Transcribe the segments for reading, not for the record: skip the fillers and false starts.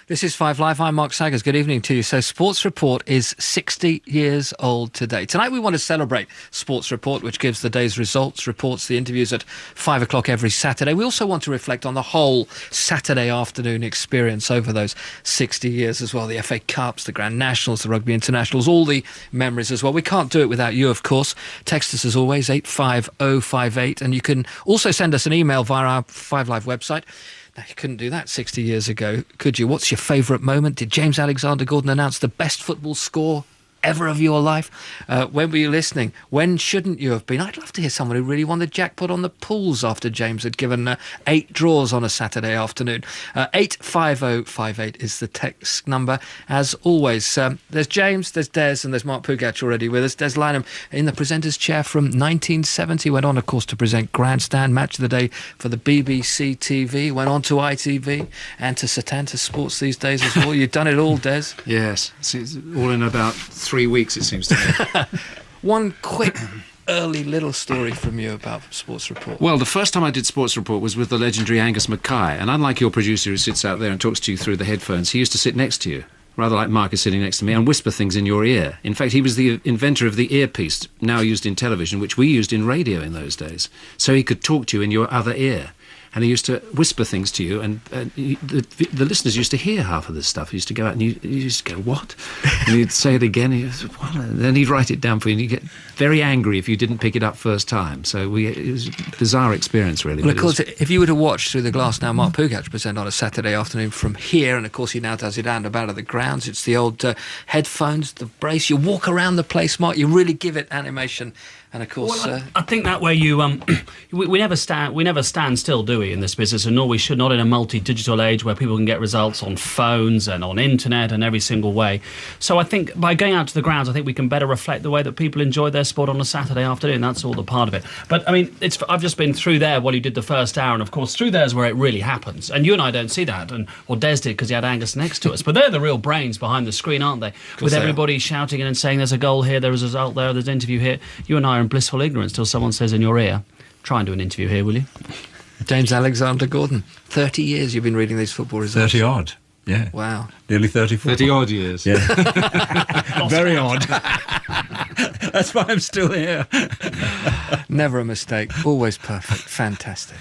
This is 5 Live. I'm Mark Saggers. Good evening to you. So Sports Report is 60 years old today. Tonight we want to celebrate Sports Report, which gives the day's results, reports the interviews at 5 o'clock every Saturday. We also want to reflect on the whole Saturday afternoon experience over those 60 years as well. The FA Cups, the Grand Nationals, the Rugby Internationals, all the memories as well. We can't do it without you, of course. Text us as always, 85058. And you can also send us an email via our 5 Live website. Now, you couldn't do that 60 years ago, could you? What's your favourite moment? Did James Alexander-Gordon announce the best football score ever of your life? When were you listening? When shouldn't you have been? I'd love to hear someone who really won the jackpot on the pools after James had given 8 draws on a Saturday afternoon. 85058 is the text number. As always, there's James, there's Des, and there's Mark Pougatch already with us. Des Lynam in the presenter's chair from 1970. Went on, of course, to present Grandstand, Match of the Day for the BBC TV. Went on to ITV and to Setanta Sports these days as well. You've done it all, Des. Yes, it's all in about 3 weeks, it seems to me. One quick early little story from you about Sports Report. Well, the first time I did Sports Report was with the legendary Angus Mccoy, and unlike your producer who sits out there and talks to you through the headphones, he used to sit next to you, rather like Mark is sitting next to me, and whisper things in your ear. In fact, he was the inventor of the earpiece, now used in television, which we used in radio in those days. So he could talk to you in your other ear. And he used to whisper things to you, and the listeners used to hear half of this stuff. He used to go out and you used to go, what? And he'd say it again, and then he'd write it down for you, and you'd get very angry if you didn't pick it up first time. So it was a bizarre experience, really. Well, of course, if you were to watch Through the Glass now, Mark Pougatch present on a Saturday afternoon from here, and of course he now does it out and about at the grounds. It's the old headphones, the brace. You walk around the place, Mark, you really give it animation. And of course, well, I think that way you we never stand still, do we, in this business, and nor we should, not in a multi-digital age where people can get results on phones and on internet and every single way. So I think by going out to the grounds, I think we can better reflect the way that people enjoy their sport on a Saturday afternoon. That's all the part of it. But I mean, I've just been through there while you did the first hour, and of course through there is where it really happens. And you and I don't see that, or Des did because he had Angus next to us. But they're the real brains behind the screen, aren't they? With everybody shouting and saying, "There's a goal here, there's a result there, there's an interview here." You and I are in blissful ignorance till someone says in your ear, "Try and do an interview here, will you?" James Alexander-Gordon, 30 years you've been reading these football results. 30 odd, yeah. Wow. Nearly 34. 30 odd years. Yeah. Very odd. That's why I'm still here. Never a mistake, always perfect, fantastic.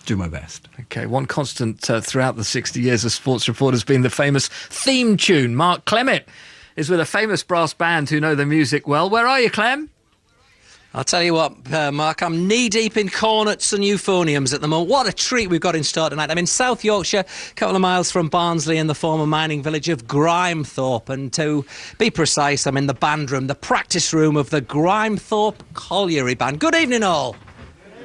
Do my best. Okay, one constant throughout the 60 years of Sports Report has been the famous theme tune. Mark Clemmit is with a famous brass band who know the music well. Where are you, Clem? I'll tell you what, Mark, I'm knee-deep in cornets and euphoniums at the moment. What a treat we've got in store tonight. I'm in South Yorkshire, a couple of miles from Barnsley in the former mining village of Grimethorpe. And to be precise, I'm in the band room, the practice room of the Grimethorpe Colliery Band. Good evening, all.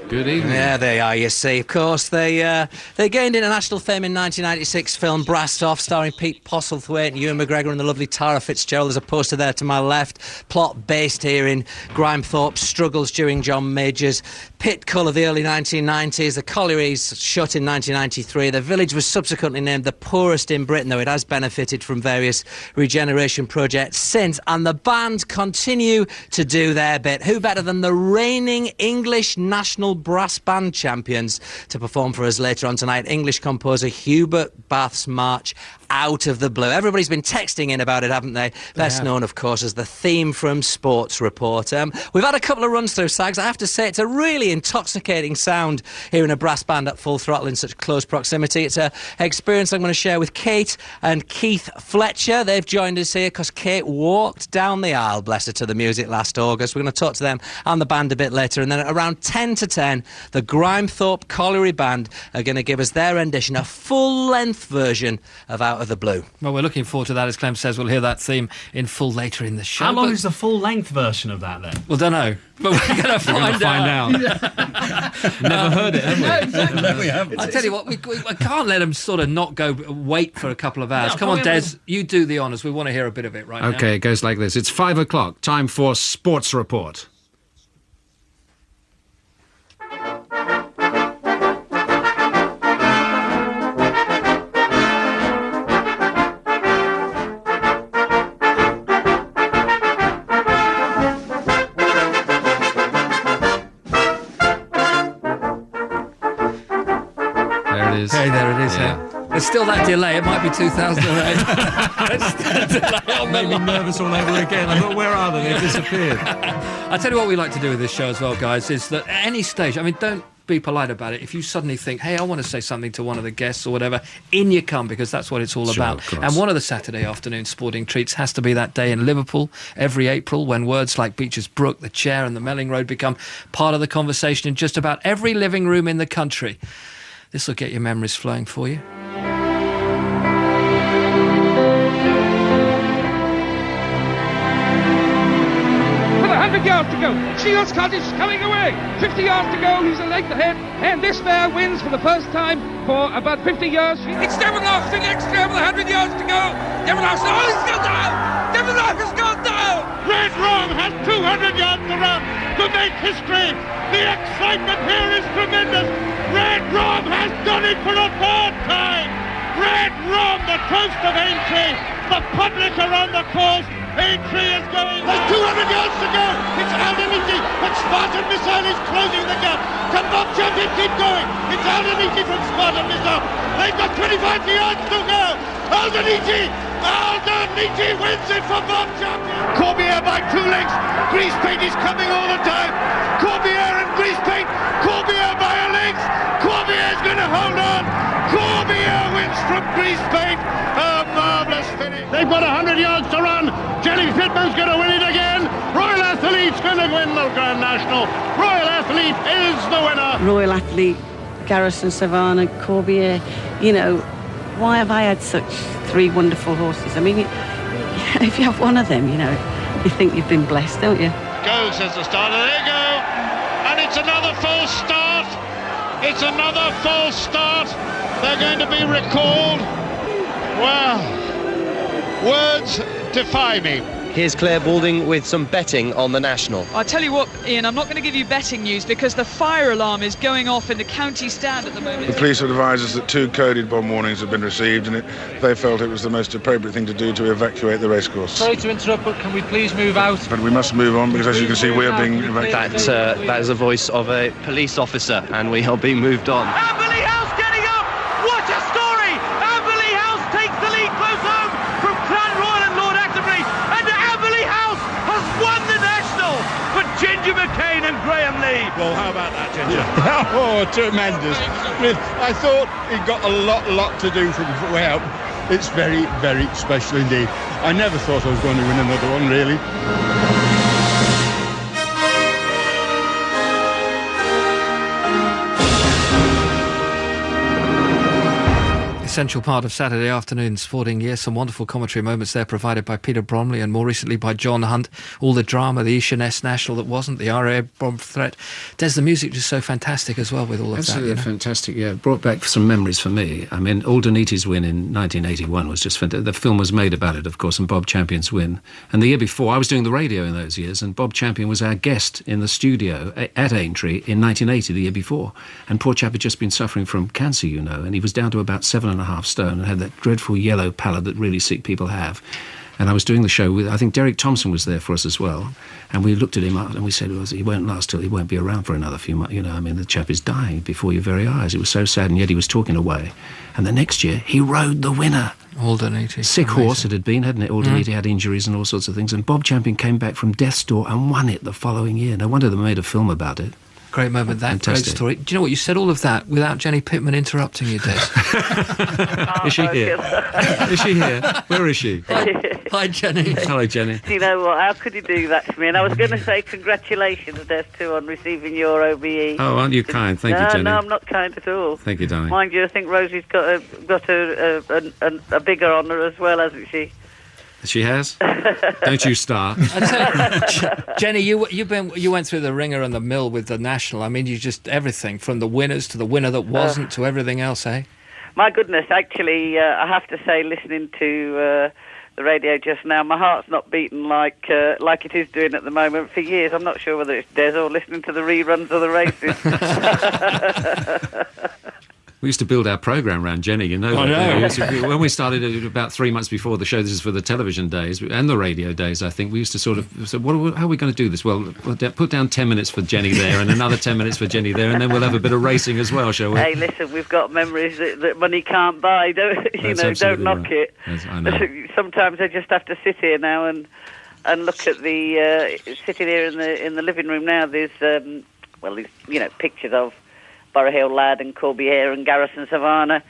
Good evening. Yeah, they are, you see. Of course, they gained international fame in 1996 film Brastoff, starring Pete Postlethwaite and Ewan McGregor and the lovely Tara Fitzgerald. There's a poster there to my left. Plot based here in Grimethorpe, struggles during John Major's pit cull of the early 1990s. The collieries shut in 1993. The village was subsequently named the poorest in Britain, though it has benefited from various regeneration projects since. And the band continue to do their bit. Who better than the reigning English national brass band champions to perform for us later on tonight? English composer Hubert Bath's March Out of the Blue. Everybody's been texting in about it, haven't they? Best known, of course, as the theme from Sports Report. We've had a couple of runs through, Sags. I have to say, it's a really intoxicating sound hearing a brass band at full throttle in such close proximity. It's an experience I'm going to share with Kate and Keith Fletcher. They've joined us here because Kate walked down the aisle, bless her, to the music last August. We're going to talk to them and the band a bit later. And then at around 10 to 10, the Grimethorpe Colliery Band are going to give us their rendition, a full-length version of Out of the Blue. Well, we're looking forward to that. As Clem says, we'll hear that theme in full later in the show. How long is the full-length version of that, then? Well, don't know. But we're going to find out. Never heard it, have we? No, exactly. No, we haven't. I tell you what, we can't let them sort of not go wait for a couple of hours. No, come on, Des, you do the honours. We want to hear a bit of it right now. Okay, it goes like this. It's 5 o'clock. Time for Sports Report. Hey, there it is. There's still that delay. It might be 2008. There's still a delay on Made me nervous all over again. I thought, where are they? They've disappeared. I tell you what we like to do with this show as well, guys, is that at any stage, I mean, don't be polite about it. If you suddenly think, hey, I want to say something to one of the guests or whatever, in you come, because that's what it's all Sure, about. of course. And one of the Saturday afternoon sporting treats has to be that day in Liverpool every April when words like Beecher's Brook, the Chair and the Melling Road become part of the conversation in just about every living room in the country. This will get your memories flowing for you. With 100 yards to go, Shields Cottage coming away. 50 yards to go, he's a length ahead, and this mare wins for the first time for about 50 years. It's Devon Lark, the next year with 100 yards to go. Devon Lark, oh, he's gone down! Devon Lark has gone down! Red Rum has 200 yards to run to make history. The excitement here is tremendous. Red Rum has done it for a third time. Red Rum, the toast of Aintree. The public around the course. Aintree is going. There's 200 yards to go. It's Aldeniti, but Spartan Missile is closing the gap. Can Bob Champion keep going? It's Aldeniti from Spartan Missile. They've got 25 yards to go. Aldeniti wins it for Bob Champion. Corbière by 2 lengths. Greasepaint is coming all the time. Corbière and Greasepaint. Corbière by a length. Corbière's going to hold on. Corbière wins from Greasepaint. A marvellous finish. They've got 100 yards to run. Jenny Pitman's going to win it again. Royal Athlete's going to win the Grand National. Royal Athlete is the winner. Royal Athlete, Garrison, Savannah, Corbière, you know, why have I had such 3 wonderful horses? I mean, if you have one of them, you know, you think you've been blessed, don't you? Go, says the starter. There you go. And it's another false start. It's another false start. They're going to be recalled. Well, words defy me. Here's Claire Balding with some betting on the National. I'll tell you what, Ian, I'm not going to give you betting news because the fire alarm is going off in the county stand at the moment. The police have advised us that 2 coded bomb warnings have been received, and they felt it was the most appropriate thing to do to evacuate the racecourse. Sorry to interrupt, but can we please move out? But we must move on because, as you can see, we are being evacuated. That is the voice of a police officer, and we are being moved on. Amberley House getting up! What a story! Amberley House takes the lead close home from Clan Royal and Lord Atterbury, and Amberley House has won the National for Ginger McCain and Graham Lee. Well, how about that, Ginger? Oh, tremendous. I thought he'd got a lot to do from way out. It's very, very special indeed. I never thought I was going to win another one, really. Essential part of Saturday afternoon sporting year. Some wonderful commentary moments there provided by Peter Bromley and more recently by John Hunt. All the drama, the Ishaness National that wasn't, the RA bomb threat. Des, the music was so fantastic as well with all of Absolutely that. You know? fantastic, yeah. Brought back some memories for me. I mean, Aldeniti's win in 1981 was just fantastic. The film was made about it, of course, and Bob Champion's win. And the year before, I was doing the radio in those years, and Bob Champion was our guest in the studio at Aintree in 1980, the year before. And poor chap had just been suffering from cancer, you know, and he was down to about 7.5 stone and had that dreadful yellow pallor that really sick people have. And I was doing the show with, I think Derek Thompson was there for us as well. And we looked at him up and we said, well, he won't last till he won't be around for another few months. You know, I mean, the chap is dying before your very eyes. It was so sad, and yet he was talking away. And the next year, he rode the winner. Aldeniti. Sick horse it had been, hadn't it? Aldeniti had injuries and all sorts of things. And Bob Champion came back from death's door and won it the following year. No wonder they made a film about it. Great moment, that Fantastic. great story. Do you know what? You said all of that without Jenny Pitman interrupting you, Des. Is she here? Is she here? Where is she? Hi, Jenny. Hello, Jenny. Do you know what? How could you do that to me? And I was going to say congratulations, Des, too, on receiving your OBE. Oh, aren't you kind? Thank you, Jenny. No, I'm not kind at all. Thank you, darling. Mind you, I think Rosie's got a bigger honour as well, hasn't she? She has? Don't you start. Jenny, you went through the ringer and the mill with the National. I mean, you just everything from the winners to the winner that wasn't to everything else, eh? My goodness, actually, I have to say, listening to the radio just now, my heart's not beating like it is doing at the moment for years. I'm not sure whether it's Des or listening to the reruns of the races. We used to build our programme around Jenny, you know. I know. When we started about 3 months before the show, this is for the television days and the radio days, I think, we used to sort of say, how are we going to do this? Well, we'll put down 10 minutes for Jenny there and another 10 minutes for Jenny there, and then we'll have a bit of racing as well, shall we? Hey, listen, we've got memories that money can't buy. Don't knock it. Yes, I know. Sometimes I just have to sit here now and look at the sitting here in the living room now. There's these pictures of Borough Hill Lad and Corbiere and Garrison Savannah.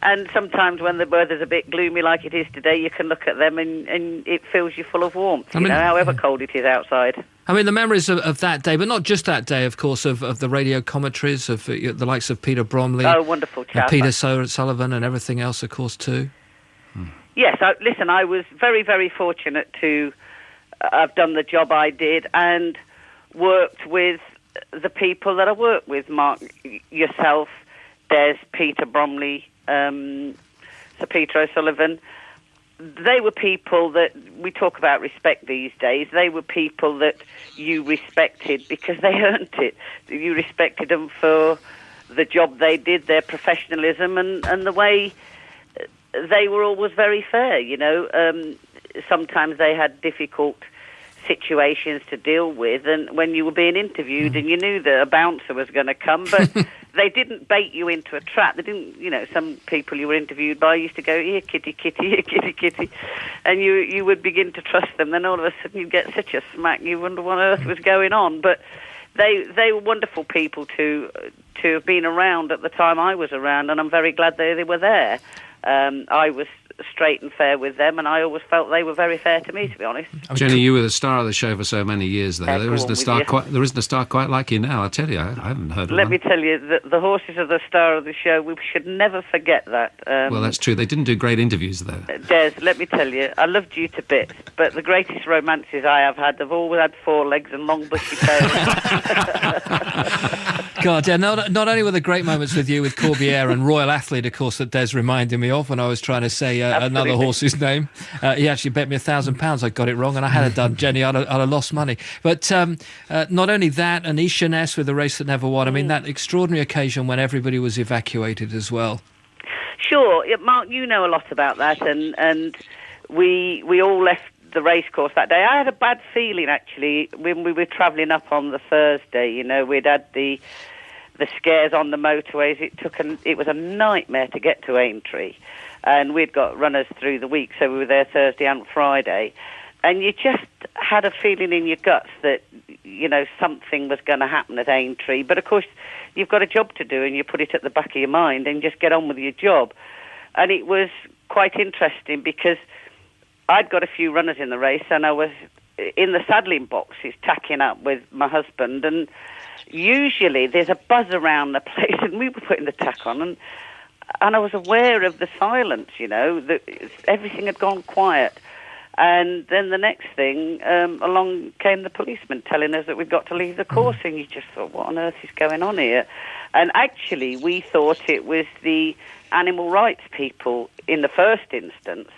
And sometimes when the weather's a bit gloomy like it is today, you can look at them and it fills you full of warmth, however cold it is outside. I mean, the memories of that day, but not just that day, of course, of the radio commentaries, of the likes of Peter Bromley. Oh, wonderful chap. Peter Sullivan and everything else, of course, too. Yes, I was very, very fortunate to have done the job I did and worked with the people that I work with, Mark, yourself, Des, Peter Bromley, Sir Peter O'Sullivan. They were people that, we talk about respect these days, they were people that you respected because they earned it. You respected them for the job they did, their professionalism, and the way they were always very fair, Sometimes they had difficult situations to deal with, and when you were being interviewed and you knew that a bouncer was going to come, but they didn't bait you into a trap. They didn't, some people you were interviewed by used to go, here kitty, kitty, here kitty, kitty, and you would begin to trust them. Then all of a sudden you'd get such a smack, you wonder what on earth was going on. But they were wonderful people to have been around at the time I was around, and I'm very glad they were there. I was straight and fair with them, and I always felt they were very fair to me, to be honest. Jenny, you were the star of the show for so many years, though. There isn't a star quite like you now, I tell you. I haven't heard of one. Let me tell you, the horses are the star of the show. We should never forget that. Well, that's true. They didn't do great interviews, though. Des, let me tell you, I loved you to bits, but the greatest romances I have had have always had 4 legs and long bushy tails. God, yeah, not only were there great moments with you with Corbiere and Royal Athlete, of course, that Des reminded me of when I was trying to say another horse's name. He actually bet me £1,000 I got it wrong, and I had it done. Jenny, I'd have lost money. But not only that, and Ishaness with the race that never won. I mean, that extraordinary occasion when everybody was evacuated as well. Sure. Mark, you know a lot about that, and we all left the racecourse that day. I had a bad feeling, actually, when we were travelling up on the Thursday. We'd had the scares on the motorways. It was a nightmare to get to Aintree, and we'd got runners through the week, so we were there Thursday and Friday, and you just had a feeling in your guts that something was going to happen at Aintree. But of course you've got a job to do, and you put it at the back of your mind and just get on with your job. And it was quite interesting because I'd got a few runners in the race, and I was in the saddling boxes tacking up with my husband, and usually there's a buzz around the place, and we were putting the tack on, and I was aware of the silence, that everything had gone quiet. And then the next thing, along came the policeman telling us that we'd got to leave the course, and you just thought, what on earth is going on here? And actually, we thought it was the animal rights people in the first instance.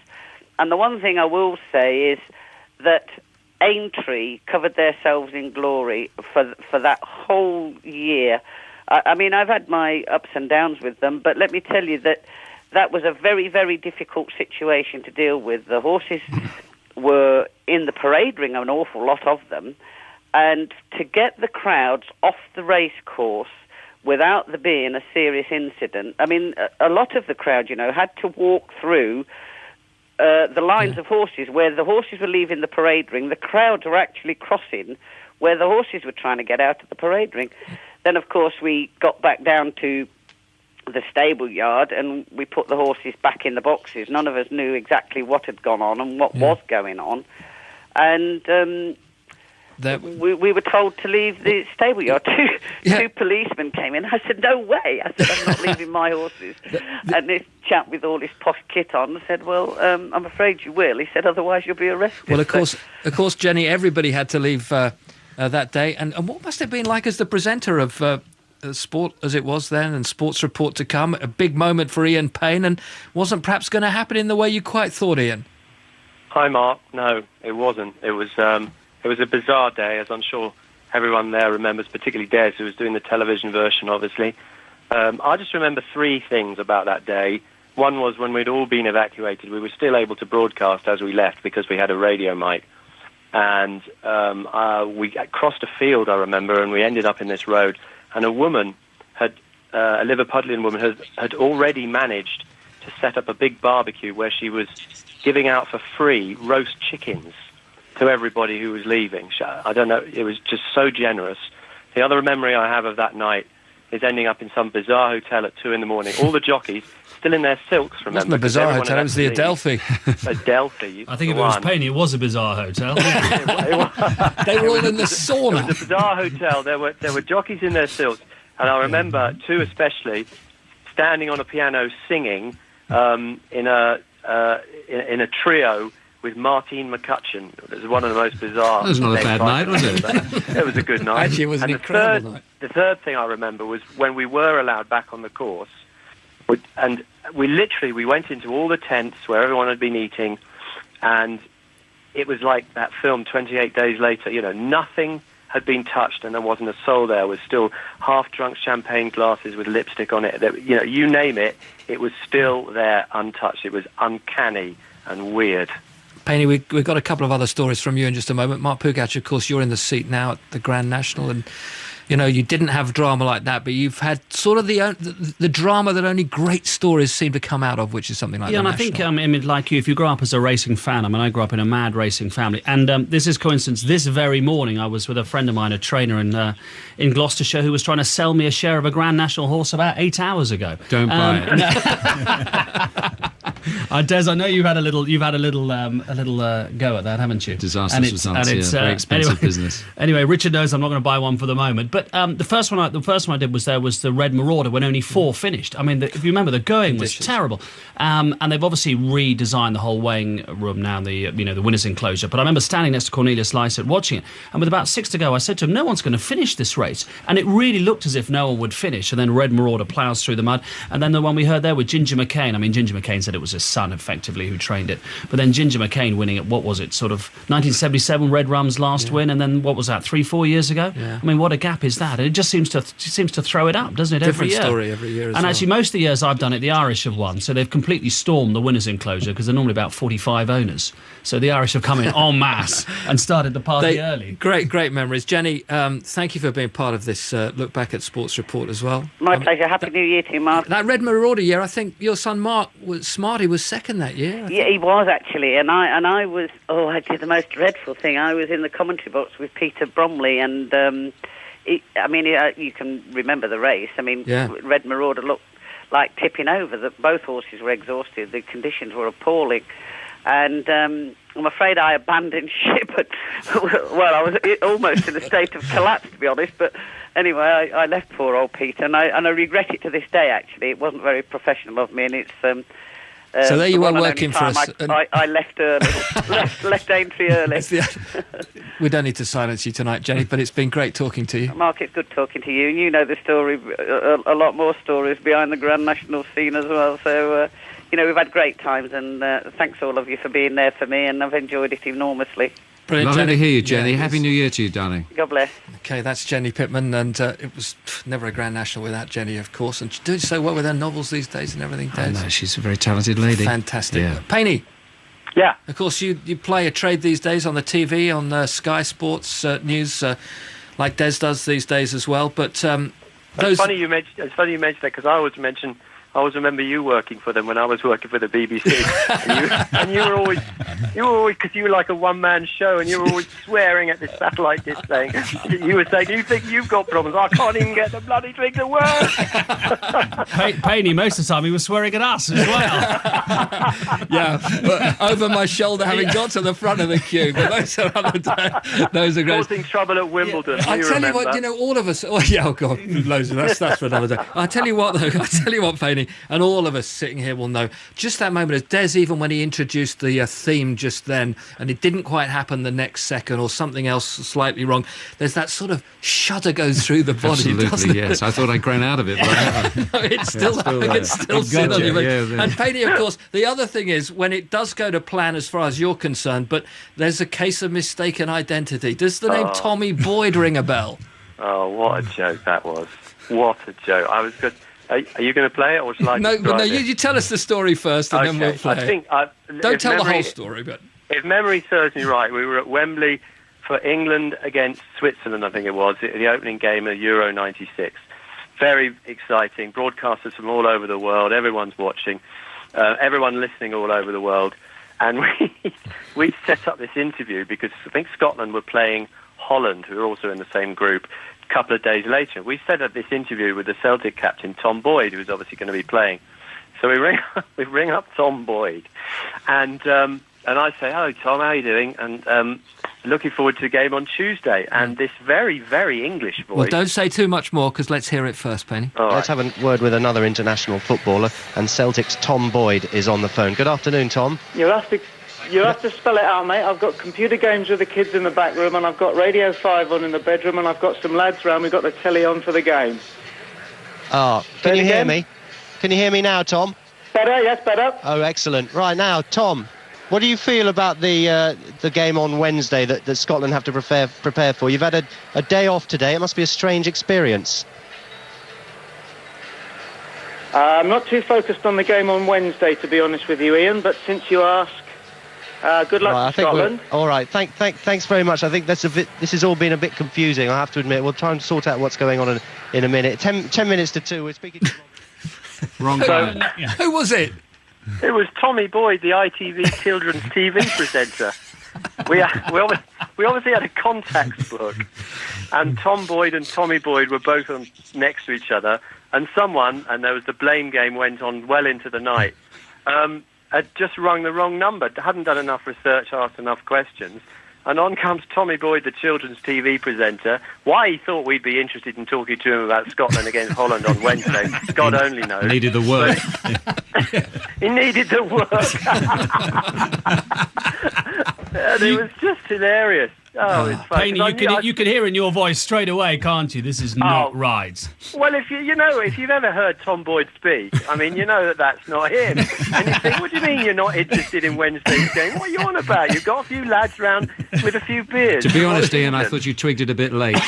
And the one thing I will say is that Aintree covered themselves in glory for that whole year. I mean, I've had my ups and downs with them, but let me tell you that was a very, very difficult situation to deal with. The horses were in the parade ring, an awful lot of them, and to get the crowds off the race course without there being a serious incident. I mean, a lot of the crowd, had to walk through the lines of horses where the horses were leaving the parade ring. The crowds were actually crossing where the horses were trying to get out of the parade ring. Then, of course, we got back down to the stable yard and we put the horses back in the boxes. None of us knew exactly what had gone on and what was going on. And we were told to leave the stable yard. Two policemen came in. I said, no way. I said, I'm not leaving my horses. And this chap with all his posh kit on said, well, I'm afraid you will. He said, otherwise you'll be arrested. Well, of course, Jenny, everybody had to leave that day. And what must it have been like as the presenter of sport as it was then and Sports Report to come? A big moment for Ian Payne, and wasn't perhaps going to happen in the way you quite thought, Ian? Hi, Mark. No, it wasn't. It was a bizarre day, as I'm sure everyone there remembers, particularly Des, who was doing the television version, obviously. I just remember three things about that day. One was when we'd all been evacuated, we were still able to broadcast as we left because we had a radio mic. And we crossed a field, I remember, and we ended up in this road. And a woman a Liverpudlian woman had already managed to set up a big barbecue where she was giving out for free roast chickens to everybody who was leaving. I don't know, it was just so generous. The other memory I have of that night is ending up in some bizarre hotel at 2 a.m. All the jockeys still in their silks, remember? It wasn't a bizarre hotel, it was the Adelphi. Adelphi. I think if it was Payne, it was a bizarre hotel. They were all in the sauna. It was a bizarre hotel. There were jockeys in their silks, and I remember two especially standing on a piano singing in a trio with Martine McCutcheon. It was one of the most bizarre. That was not a bad night, was it? It was a good night. Actually, it was an incredible night. The third thing I remember was when we were allowed back on the course, and we went into all the tents where everyone had been eating, and it was like that film 28 Days Later. You know, nothing had been touched, and there wasn't a soul there. There was still half-drunk champagne glasses with lipstick on it. You know, you name it, it was still there untouched. It was uncanny and weird. Payne, we've got a couple of other stories from you in just a moment. Mark Pougatch, of course, you're in the seat now at the Grand National, and you know you didn't have drama like that, but you've had sort of the drama that only great stories seem to come out of, which is something like the and National. I think, I mean, like you, if you grow up as a racing fan, I mean, I grew up in a mad racing family, and this is coincidence. This very morning, I was with a friend of mine, a trainer in Gloucestershire, who was trying to sell me a share of a Grand National horse about 8 hours ago. Don't buy it. Des, I know you've had a little go at that, haven't you? Disastrous results, yeah. Very expensive business. Anyway, Richard knows I'm not going to buy one for the moment. But the first one I did was the Red Marauder when only 4 finished. I mean, if you remember, the going was terrible. And they've obviously redesigned the whole weighing room now, the winners' enclosure. But I remember standing next to Cornelious Lysaght watching it, and with about 6 to go, I said to him, "No one's going to finish this race." And it really looked as if no one would finish. And then Red Marauder ploughs through the mud. And then the one we heard there with Ginger McCain. I mean, Ginger McCain said it was his son, effectively, who trained it. But then Ginger McCain winning it, what was it, sort of 1977, Red Rum's last win, and then what was that, 3-4 years ago? Yeah. I mean, what a gap is that? And it just seems to throw it up, doesn't it, every year? Different story every year as And well. actually, most of the years I've done it, the Irish have won, so they've completely stormed the winners' enclosure, because they're normally about 45 owners. So the Irish have come in en masse and started the party early. Great memories. Jenny, thank you for being part of this look back at Sports Report as well. My pleasure. Happy New Year to you, Mark. That Red Marauder year, I think your son Mark Smarty was second that year. Yeah, he was actually, and I was. Oh, I did the most dreadful thing. I was in the commentary box with Peter Bromley, and you can remember the race. I mean, Red Marauder looked like tipping over. Both horses were exhausted. The conditions were appalling, and I'm afraid I abandoned ship. Well, I was almost in a state of collapse, to be honest. But anyway, I left poor old Peter, and I regret it to this day. Actually, it wasn't very professional of me, and it's. So there you were working for us. I left early, left Aintree early. We don't need to silence you tonight, Jenny, but it's been great talking to you. Mark, it's good talking to you. You know the story, a lot more stories behind the Grand National scene as well. So, we've had great times, and thanks all of you for being there for me, and I've enjoyed it enormously. Brilliant, Lovely Jenny. to hear you, Jenny. Yeah, Happy New Year to you, darling. God bless. Okay, that's Jenny Pitman, and it was never a Grand National without Jenny, of course, and she's doing so well with her novels these days and everything. I know, she's a very talented lady. Fantastic. Yeah. Payne. Yeah. Of course, you play a trade these days on the TV, on Sky Sports News, like Des does these days as well. But It's funny you mentioned that, because I always remember you working for them when I was working for the BBC, and you were always, because you were like a one-man show, and you were always swearing at this satellite dish, saying, you were saying, "You think you've got problems? I can't even get the bloody thing to work." Painey, most of the time he was swearing at us as well. Yeah, over my shoulder, having got to the front of the queue. But those are other days. Those are great. Causing trouble at Wimbledon. Yeah. I tell you what, all of us. Oh God, loads of that's for another day. I tell you what, Payne. And all of us sitting here will know just that moment as Des, even when he introduced the theme just then, and it didn't quite happen the next second, or something else slightly wrong, there's that sort of shudder goes through the body. Absolutely, yes. I thought I'd grown out of it, but I haven't. No, it's still sitting on you. And Payne, of course, the other thing is, when it does go to plan as far as you're concerned, but there's a case of mistaken identity. Does the name Tommy Boyd ring a bell? Oh, what a joke that was. What a joke. I was good. Are you going to play it, or shall I describe it? You tell us the story first, and then we'll play I think, Don't tell the whole story, but... If memory serves me right, we were at Wembley for England against Switzerland, I think it was, the opening game of Euro 96. Very exciting. Broadcasters from all over the world. Everyone's watching. Everyone listening all over the world. And we set up this interview because I think Scotland were playing Holland, who were also in the same group, a couple of days later. We set up this interview with the Celtic captain, Tom Boyd, who was obviously going to be playing. So we ring up Tom Boyd, and I say, "Hello, Tom, how are you doing?" And looking forward to the game on Tuesday. And this very, very English voice. Well, don't say too much more, because let's hear it first, Payne. Let's have a word with another international footballer, and Celtic's Tom Boyd is on the phone. Good afternoon, Tom. You have to spell it out, mate. I've got computer games with the kids in the back room, and I've got Radio 5 on in the bedroom, and I've got some lads round. We've got the telly on for the game. Can you hear me? Can you hear me now, Tom? Better, yes, better. Oh, excellent. Right, now, Tom, what do you feel about the game on Wednesday that Scotland have to prepare for? You've had a day off today. It must be a strange experience. I'm not too focused on the game on Wednesday, to be honest with you, Ian, but since you ask, good luck to Scotland. All right, thanks very much. I think this has all been a bit confusing, I have to admit. We'll try and sort out what's going on in a minute. 10 minutes to 2, we're speaking to... Wrong guy. Who was it? It was Tommy Boyd, the ITV children's TV presenter. We obviously had a contacts book, and Tom Boyd and Tommy Boyd were both next to each other, and there was the blame game, went on well into the night, had just rung the wrong number, hadn't done enough research, asked enough questions, and on comes Tommy Boyd, the children's TV presenter. Why he thought we'd be interested in talking to him about Scotland against Holland on Wednesday, God only knows. Needed the work. He needed the work. And it was just hilarious. Oh, it's funny. Payne, you can hear in your voice straight away, can't you? This is not right. Well, if you've ever heard Tom Boyd speak, I mean, you know that's not him. And you think, what do you mean you're not interested in Wednesday's game? What are you on about? You've got a few lads round with a few beers. To be honest, Ian, I thought you twigged it a bit late.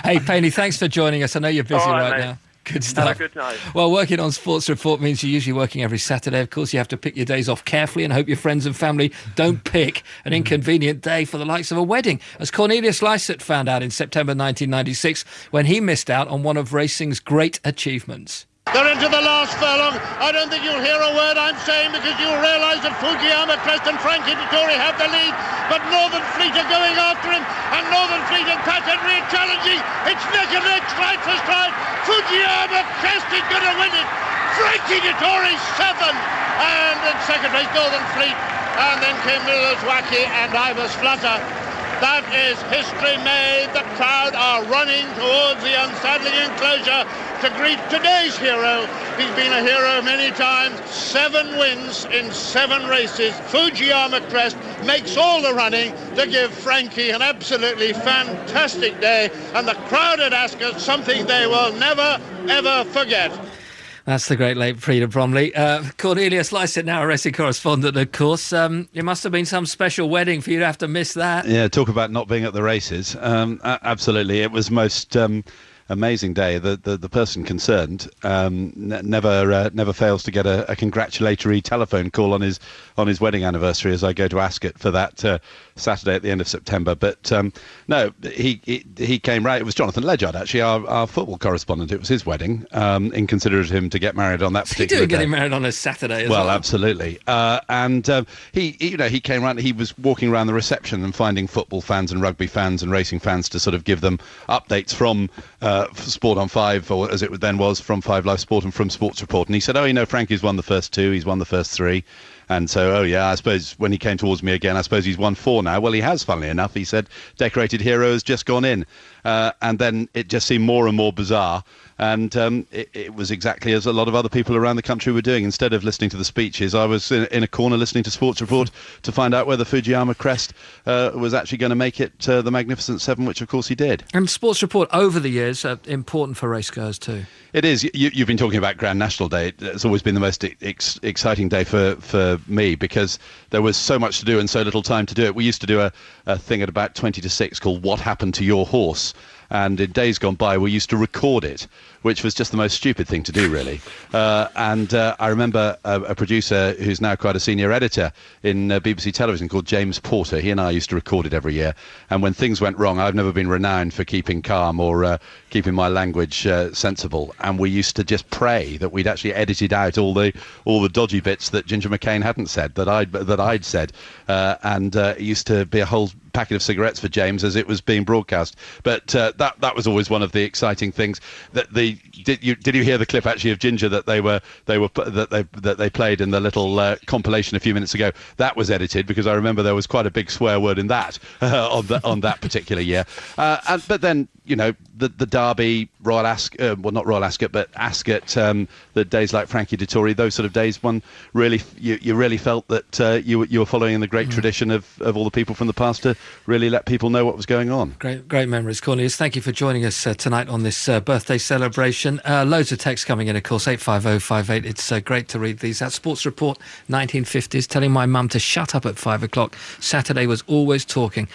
Hey, Payne, thanks for joining us. I know you're busy right now. Good stuff. Have a good night. Well, working on Sports Report means you're usually working every Saturday. Of course, you have to pick your days off carefully and hope your friends and family don't pick an inconvenient day for the likes of a wedding, as Cornelious Lysaght found out in September 1996 when he missed out on one of racing's great achievements. They're into the last furlong. I don't think you'll hear a word I'm saying, because you'll realise that Fujiyama, Crest and Frankie Dettori have the lead, but Northern Fleet are going after him, and Northern Fleet and Pat Henry are challenging. It's neck and neck, stride for stride. Fujiyama, Crest is going to win it. Frankie Dettori 7, and in second place Northern Fleet, and then came Miller's Wacky and Ivers Flutter. That is history made. The crowd are running towards the unsaddling enclosure to greet today's hero. He's been a hero many times. 7 wins in 7 races. Fujiyama Crest makes all the running to give Frankie an absolutely fantastic day. And the crowd at Ascot, something they will never, ever forget. That's the great late Frida Bromley. Cornelious Lysaght, now a racing correspondent, of course. It must have been some special wedding for you to have to miss that. Yeah, talk about not being at the races. Absolutely. It was most amazing day. The person concerned never fails to get a congratulatory telephone call on his wedding anniversary as I go to Ascot for that Saturday at the end of September. But no, he came right. It was Jonathan Ledyard, actually, our football correspondent. It was his wedding. Inconsiderate of him to get married on that particular day. Getting married on a Saturday as well. Well, absolutely. And he came around. He was walking around the reception and finding football fans and rugby fans and racing fans to sort of give them updates from Sport on 5, or as it then was, from 5 Live Sport and from Sports Report. And he said, Frankie's won the first 2, he's won the first 3. And so, I suppose when he came towards me again, I suppose he's won 4 now. Well, he has, funnily enough. He said, Decorated Hero has just gone in. And then it just seemed more and more bizarre. And it was exactly as a lot of other people around the country were doing. Instead of listening to the speeches, I was in a corner listening to Sports Report to find out whether Fujiyama Crest was actually going to make it the Magnificent 7, which of course he did. And Sports Report over the years are important for racegoers too. It is. You've been talking about Grand National Day. It's always been the most exciting day for me, because there was so much to do and so little time to do it. We used to do a thing at about 20 to 6 called What Happened to Your Horse? and in days gone by we used to record it, which was just the most stupid thing to do, really. And I remember a producer who's now quite a senior editor in BBC Television called James Porter. He and I used to record it every year, and when things went wrong, I've never been renowned for keeping calm or keeping my language sensible, and we used to just pray that we'd actually edited out all the dodgy bits that Ginger McCain hadn't said, that I'd said, and it used to be a whole packet of cigarettes for James as it was being broadcast. But that was always one of the exciting things. Did you hear the clip actually of Ginger that they played in the little compilation a few minutes ago? That was edited because I remember there was quite a big swear word in that on that particular year. But then, you know, the Derby, Royal Ascot, well, not Royal Ascot, but Ascot, the days like Frankie Dettori, those sort of days, one really you really felt that you were following the great tradition of all the people from the past to really let people know what was going on. Great memories, Cornelious. Thank you for joining us tonight on this birthday celebration. Loads of texts coming in, of course, 85058. It's great to read these. That Sports Report, 1950s, telling my mum to shut up at 5 o'clock. Saturday was always talking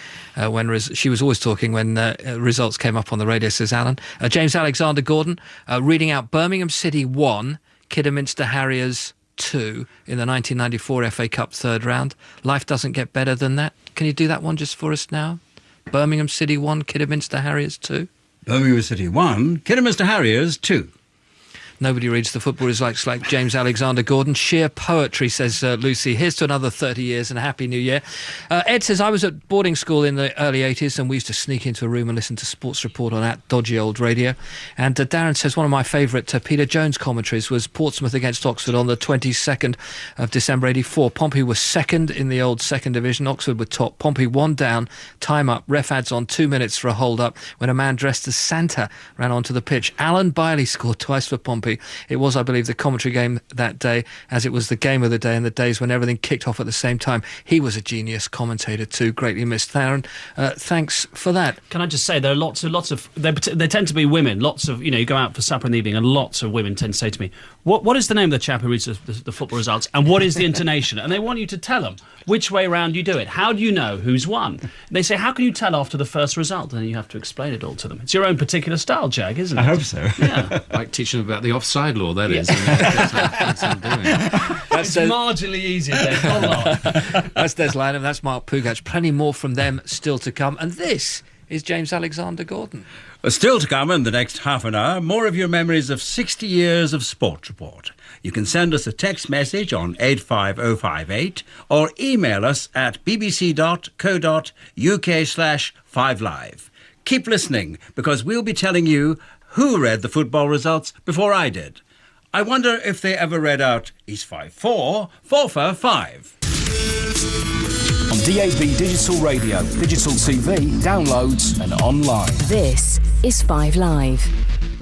she was always talking when results came up on the radio, says Alan. James Alexander Gordon, reading out Birmingham City 1, Kidderminster Harriers 2 in the 1994 FA Cup third round. Life doesn't get better than that. Can you do that one just for us now? Birmingham City 1, Kidderminster Harriers 2. Birmingham City 1, Kidderminster Harriers 2. Nobody reads the football results like James Alexander Gordon. Sheer poetry, says Lucy. Here's to another 30 years and a happy new year. Ed says, I was at boarding school in the early 80s and we used to sneak into a room and listen to Sports Report on that dodgy old radio. And Darren says, one of my favourite Peter Jones commentaries was Portsmouth against Oxford on the 22nd of December 84. Pompey was second in the old second division. Oxford were top. Pompey 1 down, time up. Ref adds on 2 minutes for a hold-up when a man dressed as Santa ran onto the pitch. Alan Biley scored twice for Pompey. It was, I believe, the commentary game that day, as it was the game of the day and the days when everything kicked off at the same time. He was a genius commentator too, greatly missed. Darren, thanks for that. Can I just say, there are lots of they tend to be women, lots of, you go out for supper in the evening and lots of women tend to say to me, what is the name of the chap who reads the football results and what is the intonation? And they want you to tell them which way round you do it. How do you know who's won? And they say, how can you tell after the first result? And then you have to explain it all to them. It's your own particular style, Jag, isn't it? I hope so. Yeah. Like teaching them about the offside law, that is. That's it's marginally easier then. Hold on. That's Des Lynam, that's Mark Pougatch. Plenty more from them still to come. And this is James Alexander Gordon. Still to come in the next half an hour, more of your memories of 60 years of Sports Report. You can send us a text message on 85058 or email us at bbc.co.uk/5live. Keep listening, because we'll be telling you who read the football results before I did. I wonder if they ever read out East 5-4, 4-5. On DAB Digital Radio, digital TV, downloads and online. This is 5 Live.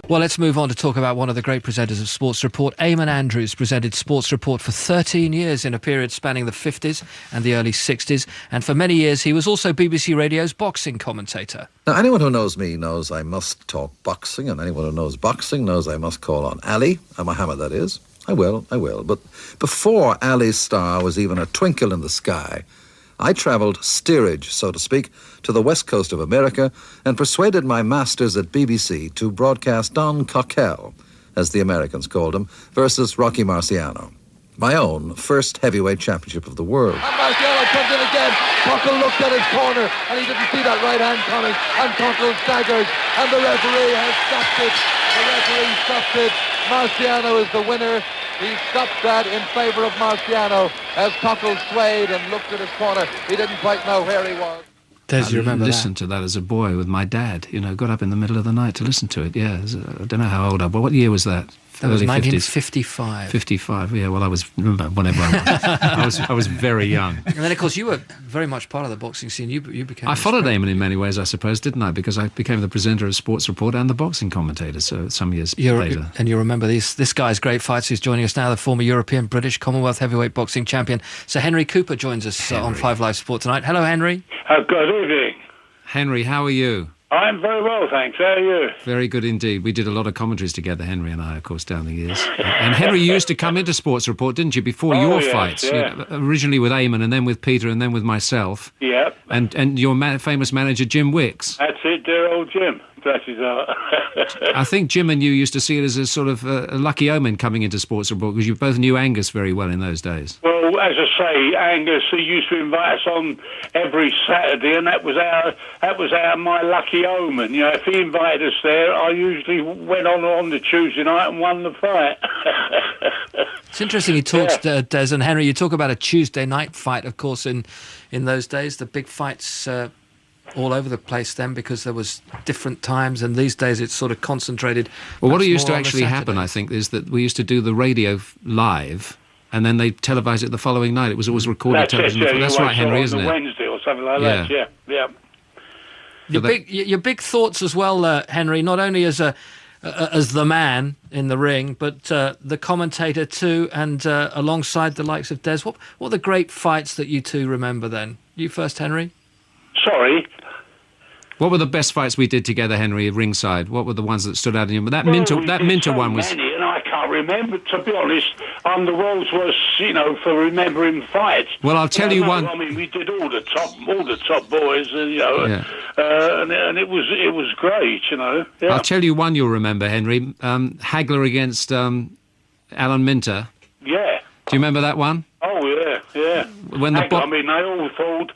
Well, let's move on to talk about one of the great presenters of Sports Report. Eamonn Andrews presented Sports Report for 13 years in a period spanning the 50s and the early 60s. And for many years, he was also BBC Radio's boxing commentator. Now, anyone who knows me knows I must talk boxing, and anyone who knows boxing knows I must call on Ali, and Muhammad, that is. I will. But before Ali's star was even a twinkle in the sky, I travelled steerage, so to speak, to the west coast of America and persuaded my masters at BBC to broadcast Don Cockell, as the Americans called him, versus Rocky Marciano. My own first heavyweight championship of the world. And Marciano comes in again. Cockell looked at his corner and he didn't see that right hand coming. And Cockell staggers and the referee has stopped it. The referee stopped it. Marciano is the winner. He stopped that in favour of Marciano as Cockell swayed and looked at his corner. He didn't quite know where he was. Des, you remember listened to that as a boy with my dad. Got up in the middle of the night to listen to it. Yeah, I don't know how old I was. What year was that? That was Early 1955. 55, yeah. Well, I was, whenever I was. I was very young. And then, of course, you were very much part of the boxing scene. You became... I followed Eamonn in many ways, I suppose, didn't I? Because I became the presenter of Sports Report and the boxing commentator, so some years later. And you remember this guy's great fights who's joining us now, the former European, British, Commonwealth heavyweight boxing champion. Sir Henry Cooper joins us on 5 Live Sport tonight. Hello, Henry. Good evening. Henry, how are you? I'm very well, thanks. How are you? Very good indeed. We did a lot of commentaries together, Henry and I, of course, down the years. And Henry, you used to come into Sports Report, didn't you, before your fights? Yeah. Originally with Eamonn and then with Peter and then with myself. Yep. And your famous manager, Jim Wicks. That's it, dear old Jim. bless his heart. I think Jim and you used to see it as a sort of a lucky omen coming into Sports Report, because you both knew Angus very well in those days. Well, as I say, Angus, he used to invite us on every Saturday, and that was my lucky omen. You know, if he invited us there, I usually went on the Tuesday night and won the fight. It's interesting he talks, Des and Henry, you talk about a Tuesday night fight, of course, in those days, the big fights all over the place then, because there was different times, and these days it's sort of concentrated. Well, what used to actually happen, I think, is that we used to do the radio live, and then they televised it the following night. It was always recorded television. That's right, Henry, isn't it? Wednesday or something like that, yeah. Your big thoughts as well, Henry, not only as the man in the ring, but the commentator too, and alongside the likes of Des. What are the great fights that you two remember then? You first, Henry? Sorry? What were the best fights we did together, Henry, ringside? What were the ones that stood out in you? That Minter one was... Many, and I can't remember, to be honest. I'm the world's worst, for remembering fights. Well, I'll tell you one... I mean, we did all the top boys, and it was great, Yeah. I'll tell you one you'll remember, Henry. Hagler against Alan Minter. Yeah. Do you remember that one? Oh, yeah. When they all thought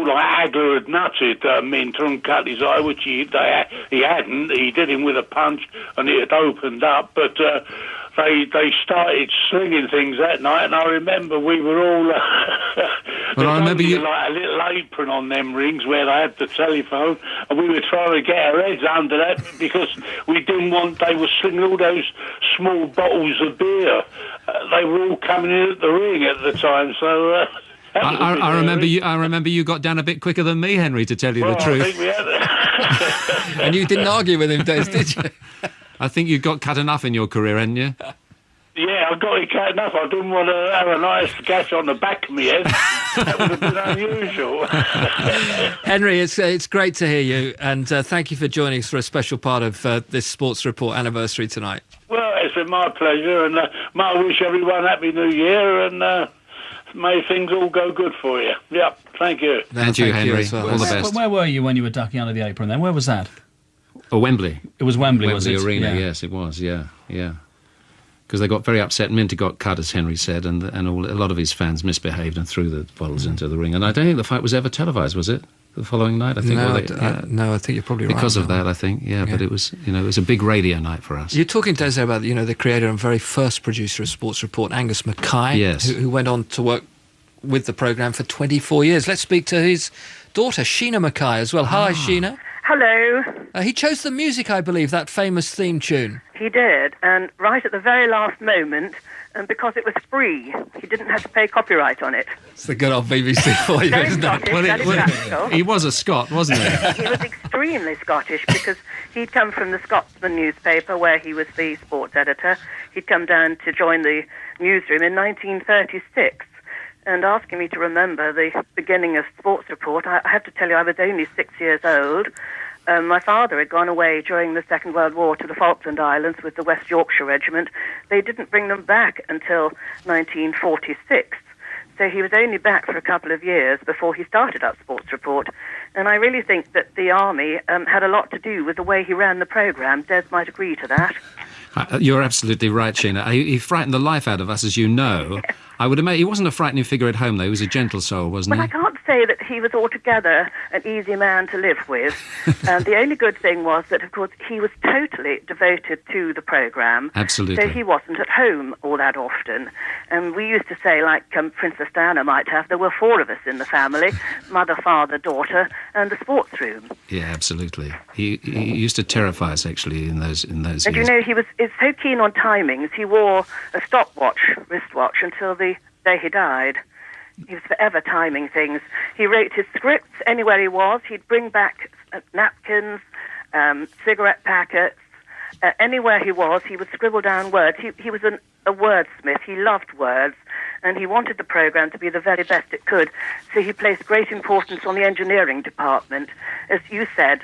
like Hagler had nutted Minter and cut his eye, which he hadn't. He did him with a punch, and it had opened up. But they started slinging things that night, and I remember we were all. Well, I remember you like a little apron on them rings where they had the telephone, and we were trying to get our heads under that because we didn't want. They were slinging all those small bottles of beer. They were all coming in at the ring at the time, so. I remember you got down a bit quicker than me, Henry, to tell you the truth. I think we had. And you didn't argue with him, Des, did you? I think you got cut enough in your career, hadn't you? Yeah, I got it cut enough. I didn't want to have a nice gash on the back of my head. That would have been unusual. Henry, it's great to hear you, and thank you for joining us for a special part of this Sports Report anniversary tonight. Well, it's been my pleasure, and I wish everyone Happy New Year, and may things all go good for you. Yep, thank you. Thank you, Henry. Well. All the best. Where were you when you were ducking under the apron then? Where was that? Oh, Wembley. It was Wembley, was it? Wembley Arena, yeah. Yes, it was, yeah. Because they got very upset. Minter got cut, as Henry said, and a lot of his fans misbehaved and threw the bottles into the ring. And I don't think the fight was ever televised, was it? The following night, I think. No, I think you're probably right. Because of that, I think, yeah. But it was, it was a big radio night for us. You're talking, Des, about the creator and very first producer of Sports Report, Angus Mccoy, yes, who went on to work with the programme for 24 years. Let's speak to his daughter, Sheena Mackay, as well. Hi, Sheena. Hello. He chose the music, I believe, that famous theme tune. He did, and right at the very last moment, and because it was free, he didn't have to pay copyright on it. It's the good old BBC for you, isn't it? He was a Scot, wasn't he? He was extremely Scottish because he'd come from the Scotsman newspaper where he was the sports editor. He'd come down to join the newsroom in 1936. And asking me to remember the beginning of Sports Report, I have to tell you I was only 6 years old. My father had gone away during the Second World War to the Falkland Islands with the West Yorkshire Regiment. They didn't bring them back until 1946. So he was only back for a couple of years before he started up Sports Report. And I really think that the Army had a lot to do with the way he ran the programme. Des might agree to that. You're absolutely right, Sheena. He frightened the life out of us, as you know. I would admit he wasn't a frightening figure at home, though. He was a gentle soul, wasn't he? Well, I can't say that he was altogether an easy man to live with. The only good thing was that, of course, he was totally devoted to the programme. Absolutely. So he wasn't at home all that often. And we used to say, like Princess Diana might have, there were 4 of us in the family, mother, father, daughter, and the sports room. Yeah, absolutely. He used to terrify us, actually, in those and years. And, he was so keen on timings, he wore a wristwatch, until the day he died. He was forever timing things. He wrote his scripts anywhere he was. He'd bring back napkins, cigarette packets. Anywhere he was, he would scribble down words. He was a wordsmith. He loved words. and he wanted the programme to be the very best it could, so he placed great importance on the engineering department. As you said,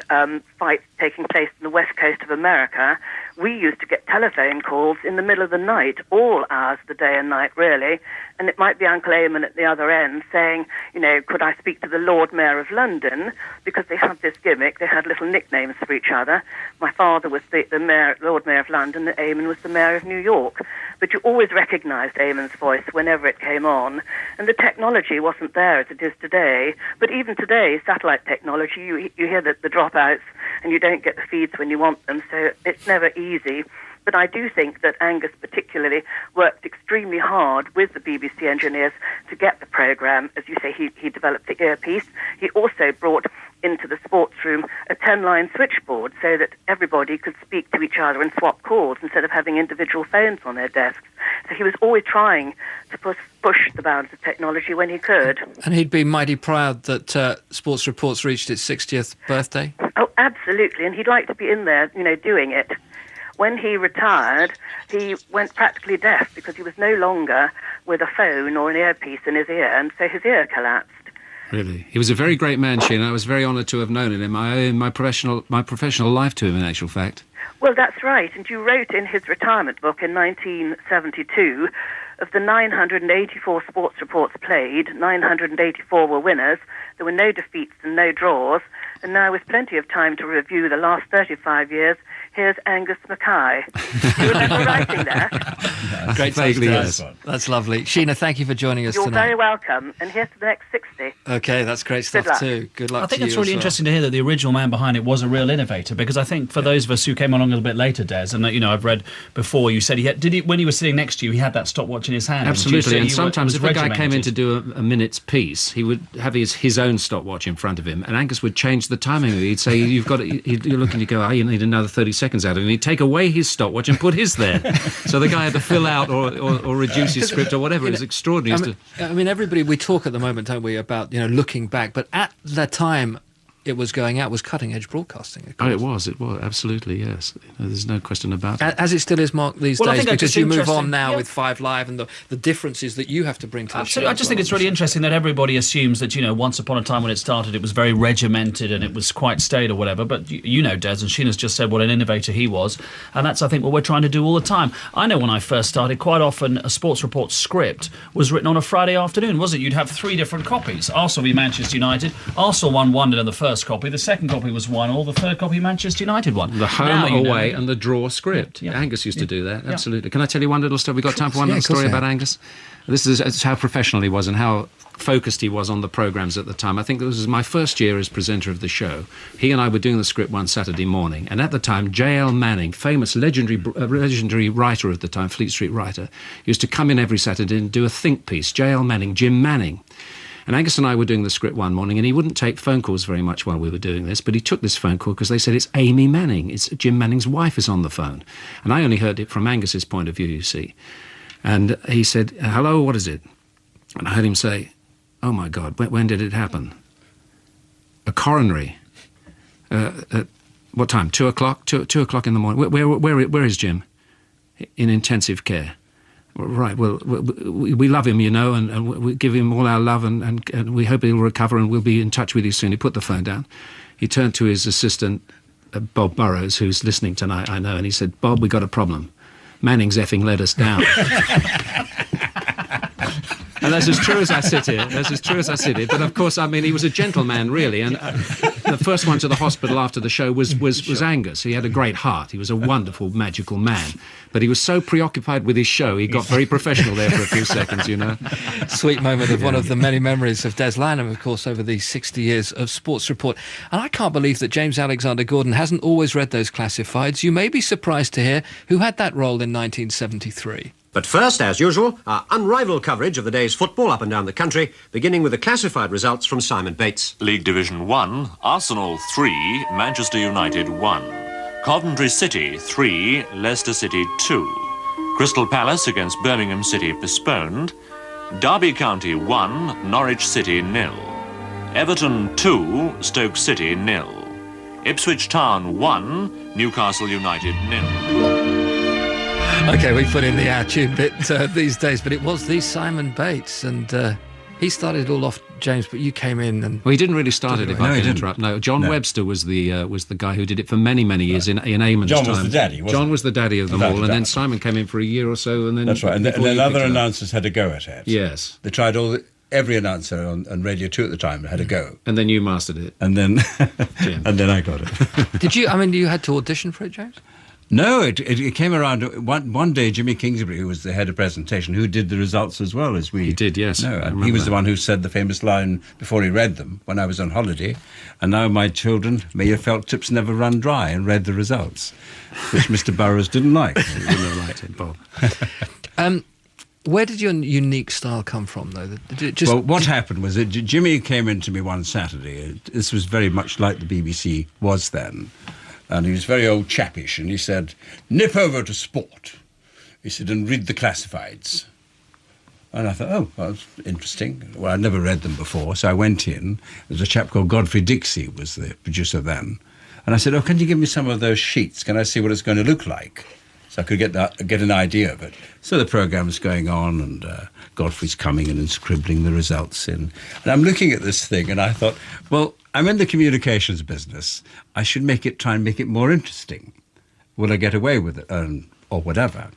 fights taking place on the west coast of America, we used to get telephone calls in the middle of the night, all hours of the day and night, really, and it might be Uncle Eamonn at the other end saying, you know, could I speak to the Lord Mayor of London? Because they had this gimmick, they had little nicknames for each other. My father was the Lord Mayor of London, and Eamonn was the Mayor of New York. But you always recognised Eamonn's voice whenever it came on, and the technology wasn't there as it is today. But even today, satellite technology, you hear the dropouts, and you don't get the feeds when you want them, so it's never easy. But I do think that Angus particularly worked extremely hard with the BBC engineers to get the programme. As you say, he developed the earpiece. He also brought into the sports room a 10-line switchboard so that everybody could speak to each other and swap calls instead of having individual phones on their desks. So he was always trying to push the bounds of technology when he could. And he'd be mighty proud that Sports Report's reached its 60th birthday? Oh, absolutely. And he'd like to be in there, you know, doing it. When he retired, he went practically deaf because he was no longer with a phone or an earpiece in his ear, and so his ear collapsed. Really? He was a very great man, Sheena. I was very honoured to have known him. I owe my professional life to him, in actual fact. Well, that's right. And you wrote in his retirement book in 1972, of the 984 sports reports played, 984 were winners. There were no defeats and no draws. And now, with plenty of time to review the last 35 years, here's Angus Mccoy. Do you remember writing that? Great Vaguely, stuff. yes. That's lovely. Sheena, thank you for joining us You're tonight. very welcome. And here's to the next 60. OK, that's great stuff luck. too. Good luck I think to it's you really as well. interesting to hear that the original man behind it was a real innovator, because I think for those of us who came along a little bit later, Des, and you know, I've read before, you said he had, when he was sitting next to you, he had that stopwatch in his hand. Absolutely, and he sometimes was if a guy came in regimented. to do a minute's piece, he would have his own stopwatch in front of him, and Angus would change the timing. He'd say, "You've got," you're looking, you go, "Oh, you need another 30 seconds out of it," and he'd take away his stopwatch and put his there. So the guy had to fill out or reduce his script or whatever. It was extraordinary. I mean, everybody, we talk at the moment, don't we, about, you know, looking back, but at the time it was going out was cutting-edge broadcasting. Of course. It was, absolutely, yes. There's no question about it. As it still is, Mark, these Well, I days, think because it's you move interesting. on now Yeah. with 5 Live and the differences that you have to bring to the show. I just think it's really interesting that everybody assumes that, you know, once upon a time when it started, it was very regimented and it was quite staid or whatever. But you know, Des, and Sheena's just said what an innovator he was. And that's, I think, what we're trying to do all the time. I know when I first started, quite often a sports report script was written on a Friday afternoon, wasn't it? You'd have 3 different copies. Arsenal v Manchester United. Arsenal won in the first copy. The second copy was 1-1. The third copy, Manchester United won. The home, Now, you know, away, and the draw script. Yeah. Angus used to do that, Yeah. absolutely. Can I tell you one little story? We've got time for one Yeah, little of course story I about have. Angus? This is how professional he was and how focused he was on the programmes at the time. I think this was my first year as presenter of the show. He and I were doing the script one Saturday morning, and at the time, J.L. Manning, famous legendary writer of the time, Fleet Street writer, used to come in every Saturday and do a think piece. J.L. Manning, Jim Manning. And Angus and I were doing the script one morning, and he wouldn't take phone calls very much while we were doing this, but he took this phone call because they said, it's Amy Manning. It's Jim Manning's wife is on the phone. And I only heard it from Angus's point of view, you see. And he said, hello, what is it? And I heard him say, oh, my God, when did it happen? A coronary. At what time? 2 o'clock? 2 o'clock in the morning. Where is Jim? In intensive care. Right, well, we love him, you know, and we give him all our love, and we hope he'll recover, and we'll be in touch with you soon. He put the phone down. He turned to his assistant, Bob Burrows, who's listening tonight, I know, and he said, Bob, we got a problem. Manning's effing let us down. And that's as true as I sit here. That's as true as I sit here. But of course, I mean, he was a gentleman, really. And the first one to the hospital after the show was Angus. He had a great heart. He was a wonderful, magical man. But he was so preoccupied with his show, he got very professional there for a few seconds, you know. Sweet moment of one of the many memories of Des Lynam, of course, over these 60 years of Sports Report. And I can't believe that James Alexander Gordon hasn't always read those classifieds. You may be surprised to hear who had that role in 1973. But first, as usual, our unrivalled coverage of the day's football up and down the country, beginning with the classified results from Simon Bates. League Division 1, Arsenal 3, Manchester United 1. Coventry City 3, Leicester City 2. Crystal Palace against Birmingham City postponed. Derby County 1, Norwich City 0. Everton 2, Stoke City 0. Ipswich Town 1, Newcastle United 0. OK, we put in the out-tune bit these days, but it was the Simon Bates, and he started it all off, James, but you came in and... Well, he didn't really start it, if I can interrupt. No, John Webster was the guy who did it for many, many years in Eamon's time. John was the daddy, wasn't John was the daddy of them all, and then Simon came in for a year or so, and then... That's right, and then other announcers had a go at it. Yes. They tried every announcer on Radio 2 at the time had a go. And then you mastered it. And then I got it. Did you, I mean, you had to audition for it, James? No, it came around one day. Jimmy Kingsbury, who was the head of presentation, who did the results as well as we. He did, yes. No, and he was the one who said the famous line before he read them when I was on holiday. And now, my children, may your felt tips never run dry, and read the results, which Mr. Burroughs didn't like. He wouldn't have liked it, Bob. Where did your unique style come from, though? Well, what happened was that Jimmy came in to me one Saturday. This was very much like the BBC was then. And he was very old chappish, and he said, nip over to sport. He said, and read the classifieds. And I thought, oh, well, that's interesting. Well, I'd never read them before, so I went in. There was a chap called Godfrey Dixie, was the producer then. And I said, oh, can you give me some of those sheets? Can I see what it's going to look like? So I could get an idea of it. So the programme's going on, and Godfrey's coming in and scribbling the results in. And I'm looking at this thing, and I thought, well, I'm in the communications business. I should try and make it more interesting. Will I get away with it, or whatever?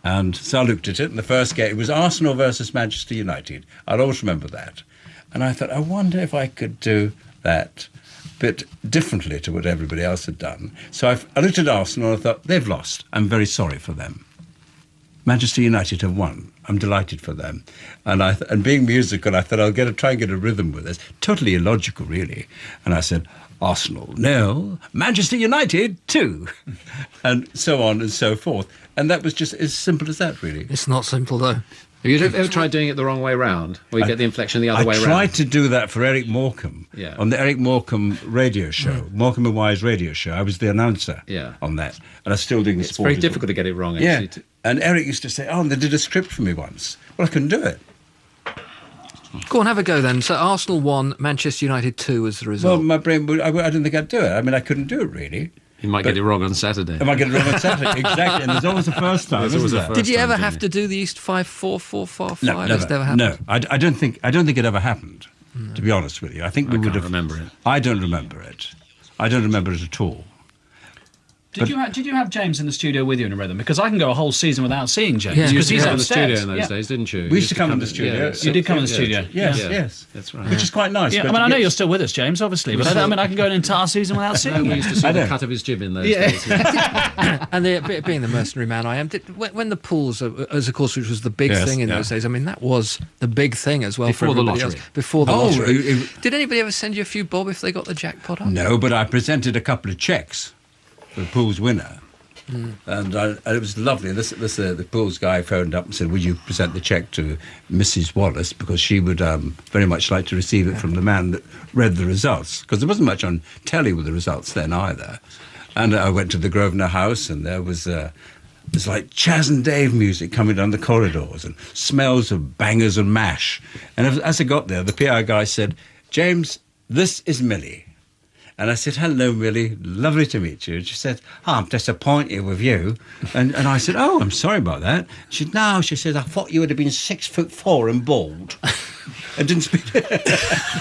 And so I looked at it, and the first game, it was Arsenal versus Manchester United. I'll always remember that. And I thought, I wonder if I could do that bit differently to what everybody else had done. So I looked at Arsenal and I thought, they've lost. I'm very sorry for them. Manchester United have won. I'm delighted for them. And being musical, I thought I'll try and get a rhythm with this. Totally illogical, really. And I said, Arsenal, no. Manchester United, 2. And so on and so forth. And that was just as simple as that, really. It's not simple, though. Have you ever tried doing it the wrong way round? Or you get the inflection the other way round? I tried to do that for Eric Morecambe on the Eric Morecambe radio show, Morecambe and Wise radio show. I was the announcer on that. And I was still doing the sport. It's very difficult to get it wrong, actually. Yeah. And Eric used to say, oh, and they did a script for me once. Well, I couldn't do it. Go on, have a go then. So Arsenal 1, Manchester United 2 as the result. Well, my brain, I didn't think I'd do it. I mean, I couldn't do it, really. You might get it wrong on Saturday. I might get it wrong on Saturday, exactly. And there's always a first time, isn't there? Did you ever have to do the East 5-4-4-5? No, never. Never happened? No, I don't think it ever happened, to be honest with you. I think we would have... remember it. I don't remember it. I don't remember it at all. Did you have James in the studio with you in a rhythm? Because I can go a whole season without seeing James. Yeah, because he's in the upstairs. studio in those days, didn't you? We used to come in the studio. Yeah. You did come in the studio. Yes. That's right. Which is quite nice. Yeah, I mean, I know you're still with us, James, obviously, but I mean, I can go an entire season without seeing you. We used to see the cut of his jib in those days. And being the mercenary man I am, when the pools, as of course, which was the big thing in those days, I mean, that was the big thing as well Before the lottery. else. Before the lottery. Did anybody ever send you a few bob if they got the jackpot on? No, but I presented a couple of cheques for the pool's winner. And it was lovely. The pool's guy phoned up and said, would you present the cheque to Mrs. Wallace, because she would very much like to receive it from the man that read the results, because there wasn't much on telly with the results then either. And I went to the Grosvenor House, and there was there's like Chas and Dave music coming down the corridors and smells of bangers and mash. And as I got there, the PR guy said, James, this is Millie. And I said, hello, Millie, lovely to meet you. And she said, I'm disappointed with you. And I said, oh, I'm sorry about that. She said, no, she said, I thought you would have been 6'4" and bald. And didn't speak.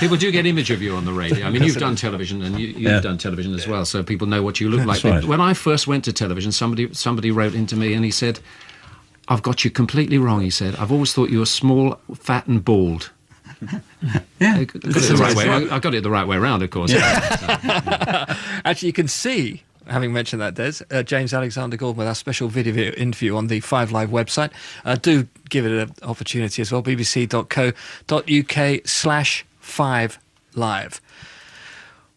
People do get image of you on the radio. I mean, you've done television, and you've done television as well, so people know what you look like. Right. When I first went to television, somebody wrote into me and he said, I've got you completely wrong, he said. I've always thought you were small, fat and bald. Yeah, I got it the right way around, of course. Yeah. Actually, you can see, having mentioned that, Des, James Alexander Gordon with our special video interview on the 5 Live website. Do give it an opportunity as well, bbc.co.uk/5live.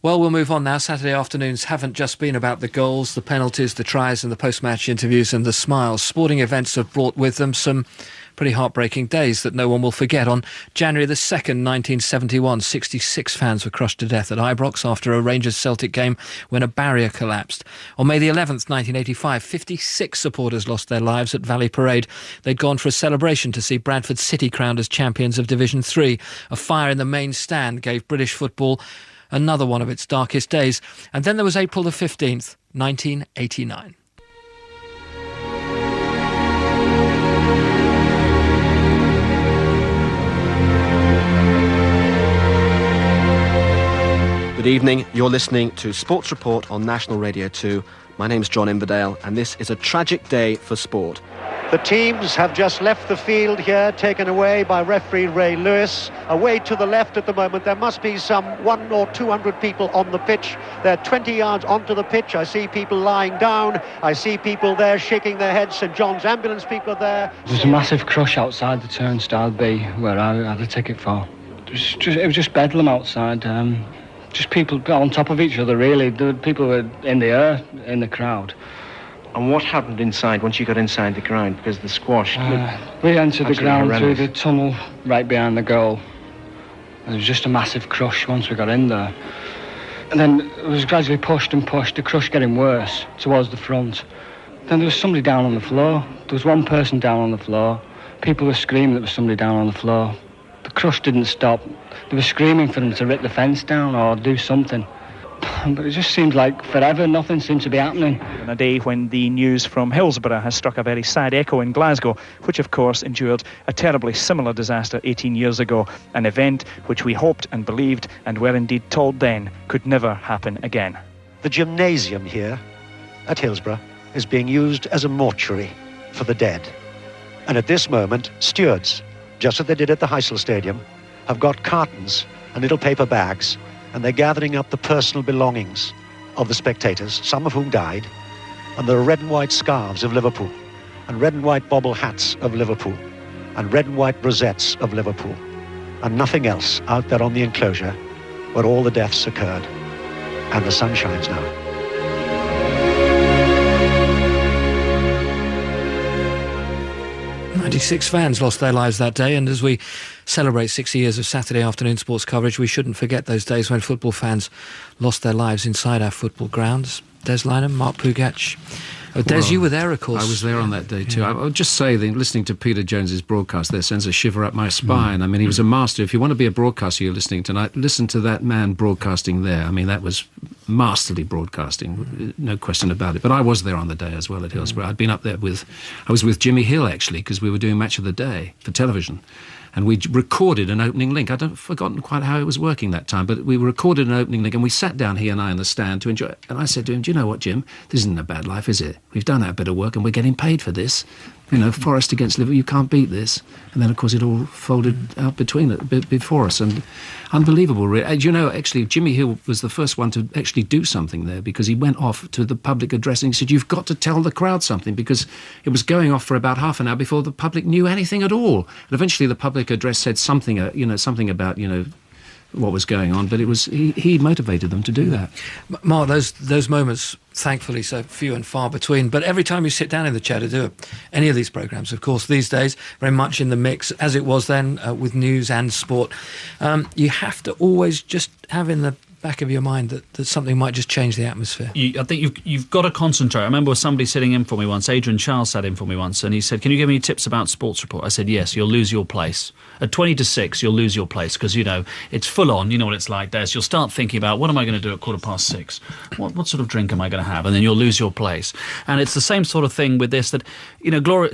Well, we'll move on now. Saturday afternoons haven't just been about the goals, the penalties, the tries and the post-match interviews and the smiles. Sporting events have brought with them some pretty heartbreaking days that no one will forget. On January the 2nd, 1971, 66 fans were crushed to death at Ibrox after a Rangers-Celtic game when a barrier collapsed. On May the 11th, 1985, 56 supporters lost their lives at Valley Parade. They'd gone for a celebration to see Bradford City crowned as champions of Division 3. A fire in the main stand gave British football another one of its darkest days. And then there was April the 15th, 1989. Good evening. You're listening to Sports Report on National Radio 2. My name's John Inverdale, and this is a tragic day for sport. The teams have just left the field here, taken away by referee Ray Lewis. Away to the left at the moment, there must be some 100 or 200 people on the pitch. They're 20 yards onto the pitch. I see people lying down. I see people there shaking their heads. St John's ambulance people are there. There's a massive crush outside the turnstile B, where I had a ticket for. It was just bedlam outside. Just people on top of each other, really. The people were in the air, in the crowd. And what happened inside once you got inside the ground? Because the squash... We entered the ground horrendous. through the tunnel right behind the goal. There was just a massive crush once we got in there. And then it was gradually pushed and pushed, the crush getting worse towards the front. Then there was somebody down on the floor. There was one person down on the floor. People were screaming there was somebody down on the floor. The crush didn't stop. They were screaming for them to rip the fence down or do something. But it just seemed like forever, nothing seemed to be happening. On a day when the news from Hillsborough has struck a very sad echo in Glasgow, which of course endured a terribly similar disaster 18 years ago, an event which we hoped and believed and were indeed told then could never happen again. The gymnasium here at Hillsborough is being used as a mortuary for the dead. And at this moment, stewards, just as they did at the Heysel Stadium, have got cartons and little paper bags, and they're gathering up the personal belongings of the spectators, some of whom died, and there are red and white scarves of Liverpool, and red and white bobble hats of Liverpool, and red and white rosettes of Liverpool, and nothing else out there on the enclosure where all the deaths occurred. And the sun shines now. Six fans lost their lives that day, and as we celebrate 60 years of Saturday afternoon sports coverage, we shouldn't forget those days when football fans lost their lives inside our football grounds. Des Lynam, Mark Pougatch. Des, you were there, of course. I was there on that day too. I would just say that listening to Peter Jones's broadcast there sends a shiver up my spine. I mean, he was a master. If you want to be a broadcaster, you're listening tonight, listen to that man broadcasting there. I mean, that was masterly broadcasting, no question about it. But I was there on the day as well at Hillsborough. I'd been up there I was with Jimmy Hill, actually, because we were doing Match of the Day for television. And we recorded an opening link. I'd forgotten quite how it was working that time, but we recorded an opening link, and we sat down, he and I, in the stand to enjoy it. And I said to him, do you know what, Jim? This isn't a bad life, is it? We've done our bit of work, and we're getting paid for this. You know, Forest against Liverpool, you can't beat this. And then, of course, it all folded out before us. And unbelievable, really. You know, actually, Jimmy Hill was the first one to actually do something there, because he went off to the public address and he said, you've got to tell the crowd something, because it was going off for about half an hour before the public knew anything at all. And eventually the public address said something about, what was going on, but it was he motivated them to do that. Mark, those moments, thankfully, so few and far between. But every time you sit down in the chair to do any of these programmes, of course, these days, very much in the mix, as it was then with news and sport, you have to always just have in the back of your mind that something might just change the atmosphere. I think you've got to concentrate. I remember somebody sitting in for me once, Adrian Charles sat in for me once, and he said, can you give me tips about Sports Report? I said, yes, you'll lose your place. At 20 to 6, you'll lose your place, because, it's full on, you know what it's like, Des. You'll start thinking about, what am I going to do at 6:15? What sort of drink am I going to have? And then you'll lose your place. And it's the same sort of thing with this, that,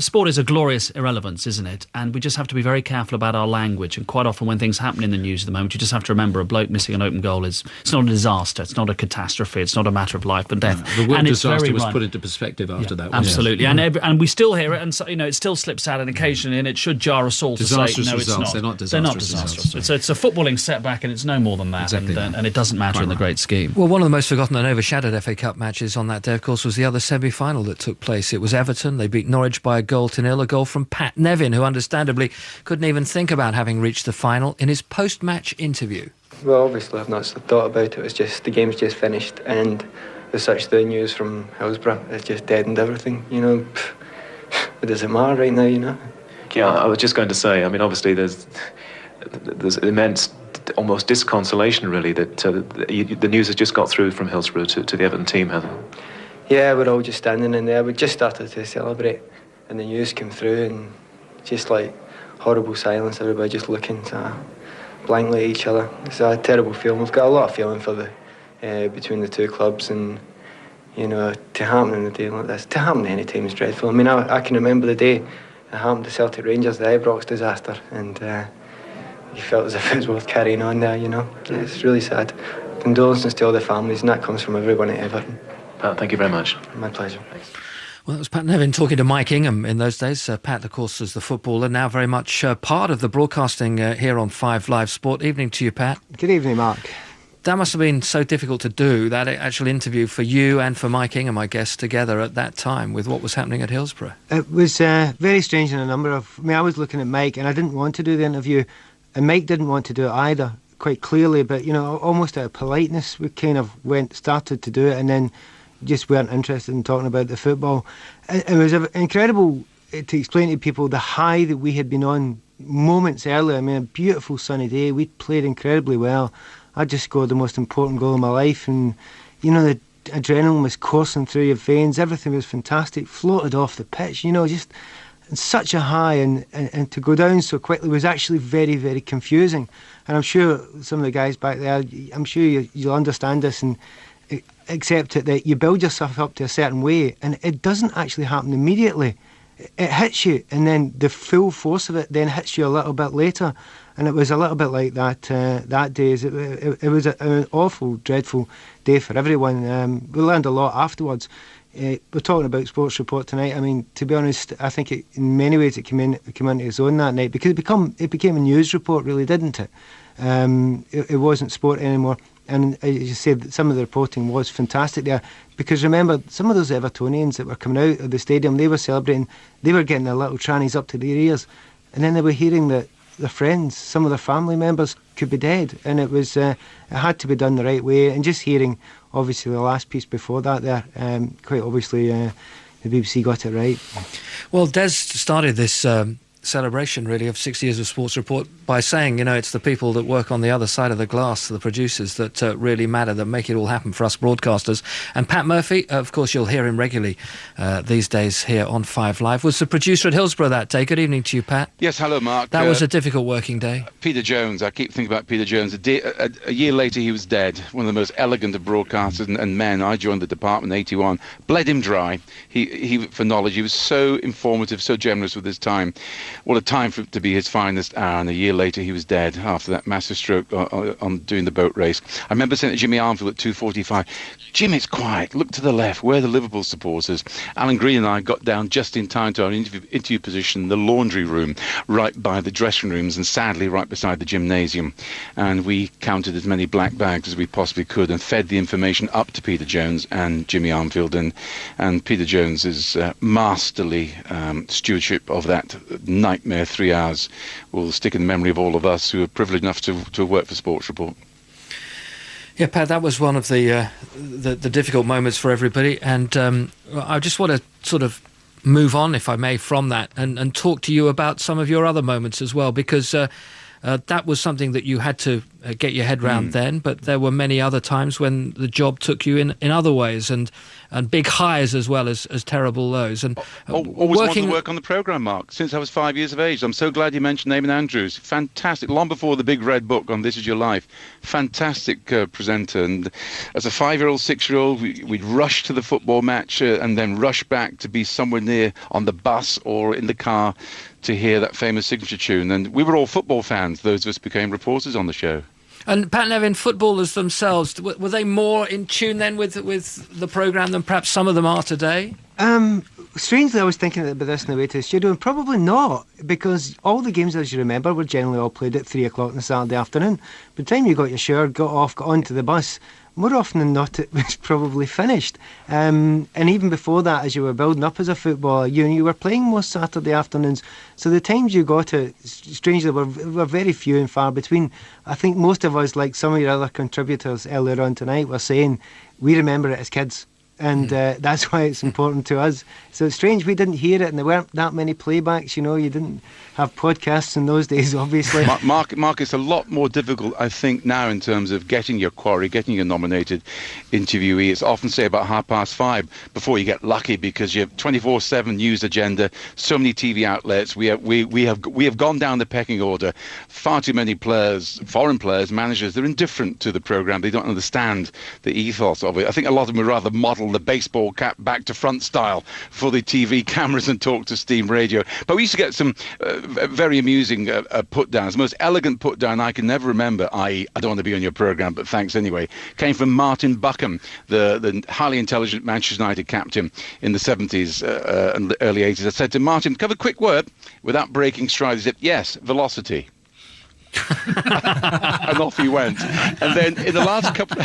sport is a glorious irrelevance, isn't it? And we just have to be very careful about our language. And quite often when things happen in the news at the moment, you just have to remember a bloke missing an open goal it's not a disaster, it's not a catastrophe, it's not a matter of life and death. The word and disaster was put into perspective after that. Absolutely. And we still hear it, and so, it still slips out, and occasionally, and it should jar us all to say, no, it's not. They're not disastrous. It's a footballing setback, and it's no more than that. Exactly. And it doesn't matter in the great scheme. Well, one of the most forgotten and overshadowed FA Cup matches on that day, of course, was the other semi-final that took place. It was Everton. They beat Norwich by 1-0, a goal from Pat Nevin, who understandably couldn't even think about having reached the final, in his post-match interview. Well, obviously I've not thought about it. It was just, the game's just finished, and as such, the news from Hillsborough has just deadened everything, It doesn't matter right now, Yeah, I was just going to say, I mean, obviously there's immense, almost disconsolation, really, that the news has just got through from Hillsborough to the Everton team, hasn't it? Yeah, we're all just standing in there. We just started to celebrate, and the news came through, and just like horrible silence, everybody just looking blankly at each other. It's a terrible feeling. We've got a lot of feeling for between the two clubs, and to happen in a day like this, to happen any time is dreadful. I mean, I can remember the day it happened to Celtic Rangers, the Ibrox disaster, and you felt as if it was worth carrying on there. It's really sad. condolences to all the families, and that comes from everyone at Everton. Pat, thank you very much. My pleasure. Well, that was Pat Nevin talking to Mike Ingham in those days. Pat, of course, was the footballer, now very much part of the broadcasting here on 5 Live Sport. Evening to you, Pat. Good evening, Mark. That must have been so difficult to do, that actual interview for you and for Mike Ingham, I guess, together at that time with what was happening at Hillsborough. It was very strange in a number of... I was looking at Mike, and I didn't want to do the interview, and Mike didn't want to do it either, quite clearly, but, almost out of politeness, we kind of started to do it, and then just weren't interested in talking about the football. It was incredible to explain to people the high that we had been on moments earlier. A beautiful sunny day. We'd played incredibly well. I just scored the most important goal of my life, and the adrenaline was coursing through your veins. Everything was fantastic. Floated off the pitch. Just such a high, and to go down so quickly was actually very, very confusing. And I'm sure some of the guys back there, I'm sure you'll understand this and accept it, that you build yourself up to a certain way, and it doesn't actually happen immediately. It hits you, and then the full force of it then hits you a little bit later. And it was a little bit like that that day. It was an awful, dreadful day for everyone. We learned a lot afterwards. We're talking about Sports Report tonight. To be honest, I think in many ways it came into its own that night, because it became a news report, really, didn't it? It wasn't sport anymore. And as you said, some of the reporting was fantastic there, because remember, some of those Evertonians that were coming out of the stadium, they were celebrating, they were getting their little trannies up to their ears, and then they were hearing that their friends, some of their family members could be dead, and it had to be done the right way. And just hearing, obviously, the last piece before that there, quite obviously the BBC got it right. Well, Des started this celebration, really, of 6 years of Sports Report by saying, it's the people that work on the other side of the glass, the producers, that really matter, that make it all happen for us broadcasters. And Pat Murphy, of course, you'll hear him regularly these days here on 5 Live, was the producer at Hillsborough that day. Good evening to you, Pat. Yes, hello, Mark. That was a difficult working day. Peter Jones, I keep thinking about Peter Jones. A year later, he was dead. One of the most elegant of broadcasters and men. I joined the department in 81. Bled him dry. He for knowledge. He was so informative, so generous with his time. What a time for it to be his finest hour, and a year later he was dead after that massive stroke on doing the boat race. I remember saying to Jimmy Armfield at 2:45, "Jim, it's quiet. Look to the left. We're the Liverpool supporters." Alan Green and I got down just in time to our interview position in the laundry room, right by the dressing rooms, and sadly right beside the gymnasium. And we counted as many black bags as we possibly could and fed the information up to Peter Jones and Jimmy Armfield. And Peter Jones's masterly stewardship of that nightmare 3 hours will stick in the memory of all of us who are privileged enough to work for Sports Report. Yeah, Pat, that was one of the difficult moments for everybody, and I just want to sort of move on, if I may, from that and talk to you about some of your other moments as well, because that was something that you had to get your head round then, but there were many other times when the job took you in other ways, and big highs as well as terrible lows. And always wanted to work on the programme, Mark, since I was 5 years of age. I'm so glad you mentioned Eamonn Andrews. Fantastic, long before the big red book on This Is Your Life. Fantastic presenter. And as a 5-year-old, 6-year-old, we'd rush to the football match and then rush back to be somewhere near on the bus or in the car to hear that famous signature tune. And we were all football fans. Those of us became reporters on the show. And Pat Nevin, footballers themselves, were they more in tune then with the programme than perhaps some of them are today? Strangely, I was thinking about this on the way to the studio, and probably not, because all the games, as you remember, were generally all played at 3 o'clock on a Saturday afternoon. By the time you got your shower, got off, got onto the bus, more often than not, it was probably finished. And even before that, as you were building up as a footballer, you were playing most Saturday afternoons. So the times you got it, strangely, were very few and far between. I think most of us, like some of your other contributors earlier on tonight, were saying, we remember it as kids. And that's why it's important to us. So it's strange we didn't hear it, and there weren't that many playbacks. You didn't have podcasts in those days, obviously. Mark, it's a lot more difficult, I think, now in terms of getting your quarry, getting your nominated interviewee. It's often say about 5:30 before you get lucky, because you have 24/7 news agenda, so many TV outlets. We have gone down the pecking order. Far too many players, foreign players, managers, they're indifferent to the programme. They don't understand the ethos of it. I think a lot of them would rather model settle the baseball cap back to front style for the TV cameras and talk to steam radio. But we used to get some very amusing put-downs. The most elegant put-down I can never remember, i.e. I don't want to be on your programme, but thanks anyway, came from Martin Buchan, the highly intelligent Manchester United captain in the 70s and the early 80s. I said to Martin, "Have a quick word," without breaking stride. He said, "Yes, velocity." And off he went. And then in the last couple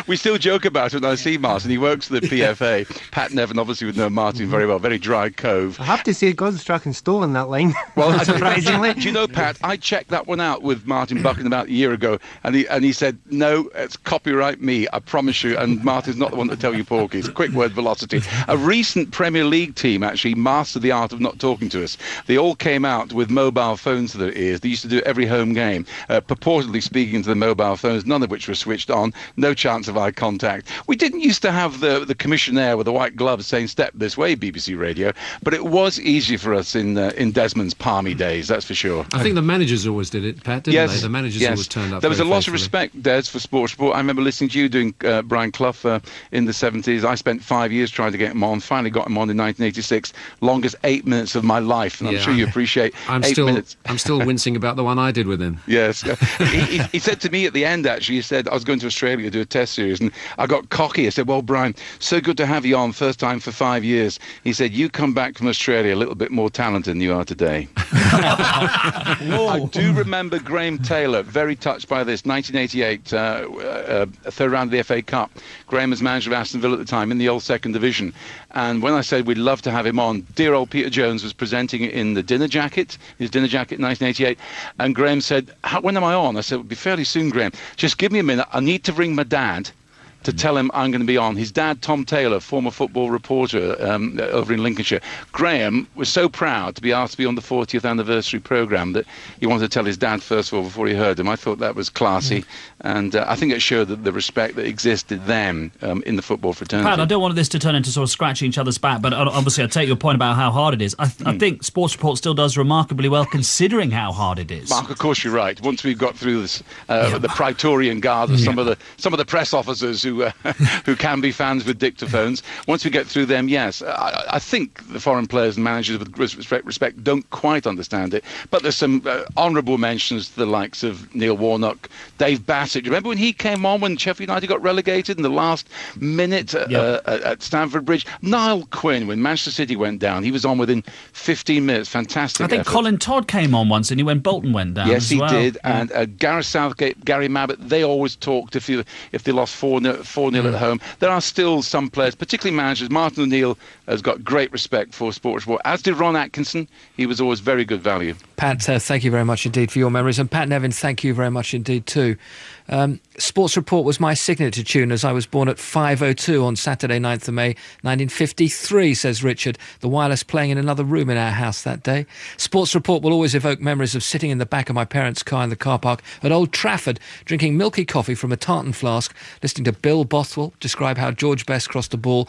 we still joke about it when I see Martin. He works for the PFA. Pat Nevin obviously would know Martin very well. Very dry cove. I have to say, God's struck and stolen that line. Well, surprisingly. Do you know, Pat, I checked that one out with Martin Buchan about a year ago, and he said, "No, it's copyright me, I promise you." And Martin's not the one to tell you porkies. Quick word, velocity. A recent Premier League team actually mastered the art of not talking to us. They all came out with mobile phones to their ears. They used to do it every home game, purportedly speaking to the mobile phones, none of which were switched on, no chance of eye contact. We didn't used to have the commissionaire with the white gloves saying, "Step this way, BBC Radio," but it was easy for us in Desmond's palmy days, that's for sure. I think the managers always did it, Pat, didn't they? The managers always turned up. There was a very lot of faithfully. respect, Des, for Sports Report. I remember listening to you doing Brian Clough in the 70s. I spent 5 years trying to get him on, finally got him on in 1986, longest 8 minutes of my life, and I'm sure you appreciate 8 minutes. I'm still wincing about the one I did with him. Yes. He said to me at the end, actually, he said, I was going to Australia to do a test series, and I got cocky. I said, "Well, Brian, so good to have you on, first time for 5 years." He said, "You come back from Australia a little bit more talented than you are today." I do remember Graham Taylor, very touched by this, 1988, third round of the FA Cup. Graham was manager of Aston Villa at the time, in the old second division. And when I said we'd love to have him on, dear old Peter Jones was presenting it in the dinner jacket, his dinner jacket in 1988, and Graham said, "When am I on?" I said, "It'll be fairly soon, Graham. Just give me a minute. I need to ring my dad to tell him I'm going to be on." His dad, Tom Taylor, former football reporter over in Lincolnshire. Graham was so proud to be asked to be on the 40th anniversary programme that he wanted to tell his dad first of all before he heard him. I thought that was classy, and I think it showed that the respect that existed then in the football fraternity. Pat, I don't want this to turn into sort of scratching each other's back, but obviously I take your point about how hard it is. I think Sports Report still does remarkably well considering how hard it is. Mark, of course you're right. Once we've got through this, the Praetorian Guard of some of the press officers who can be fans with dictaphones. Once we get through them, yes. I think the foreign players and managers with respect don't quite understand it. But there's some honourable mentions to the likes of Neil Warnock, Dave Bassett. Remember when he came on when Sheffield United got relegated in the last minute at Stamford Bridge? Niall Quinn, when Manchester City went down, he was on within 15 minutes. Fantastic. I think effort. Colin Todd came on once, and he when Bolton went down. Yes, as he well. did. And Gareth Southgate, Gary Mabbott, they always talked if they lost 4-0 at home. There are still some players, particularly managers. Martin O'Neill has got great respect for Sports Report, as did Ron Atkinson. He was always very good value. Pat, thank you very much indeed for your memories. And Pat Nevin, thank you very much indeed too. Sports Report was my signature tune as I was born at 5:02 on Saturday 9th of May 1953, says Richard, the wireless playing in another room in our house that day. Sports Report will always evoke memories of sitting in the back of my parents' car in the car park at Old Trafford, drinking milky coffee from a tartan flask, listening to Bill Bothwell describe how George Best crossed the ball,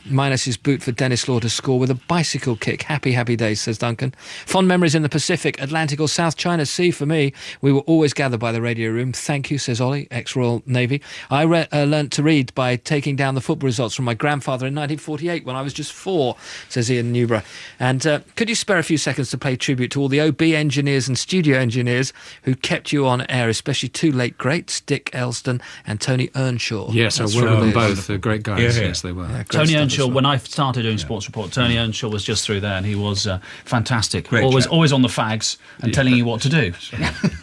minus his boot for Dennis Law to score with a bicycle kick. Happy, happy days, says Duncan. Fond memories in the Pacific, Atlantic or South China Sea for me. We were always gathered by the radio room. Thank you, says Ollie, ex-Royal Navy. I learnt to read by taking down the football results from my grandfather in 1948 when I was just 4, says Ian Newborough. And could you spare a few seconds to pay tribute to all the OB engineers and studio engineers who kept you on air, especially two late greats, Dick Elston and Tony Earnshaw. Yes, I worked with them both. They're great guys. Yes, they were. Tony Earnshaw, when I started doing Sports Report, Tony Earnshaw was just through there, and he was fantastic. Always on the fags and telling you what to do.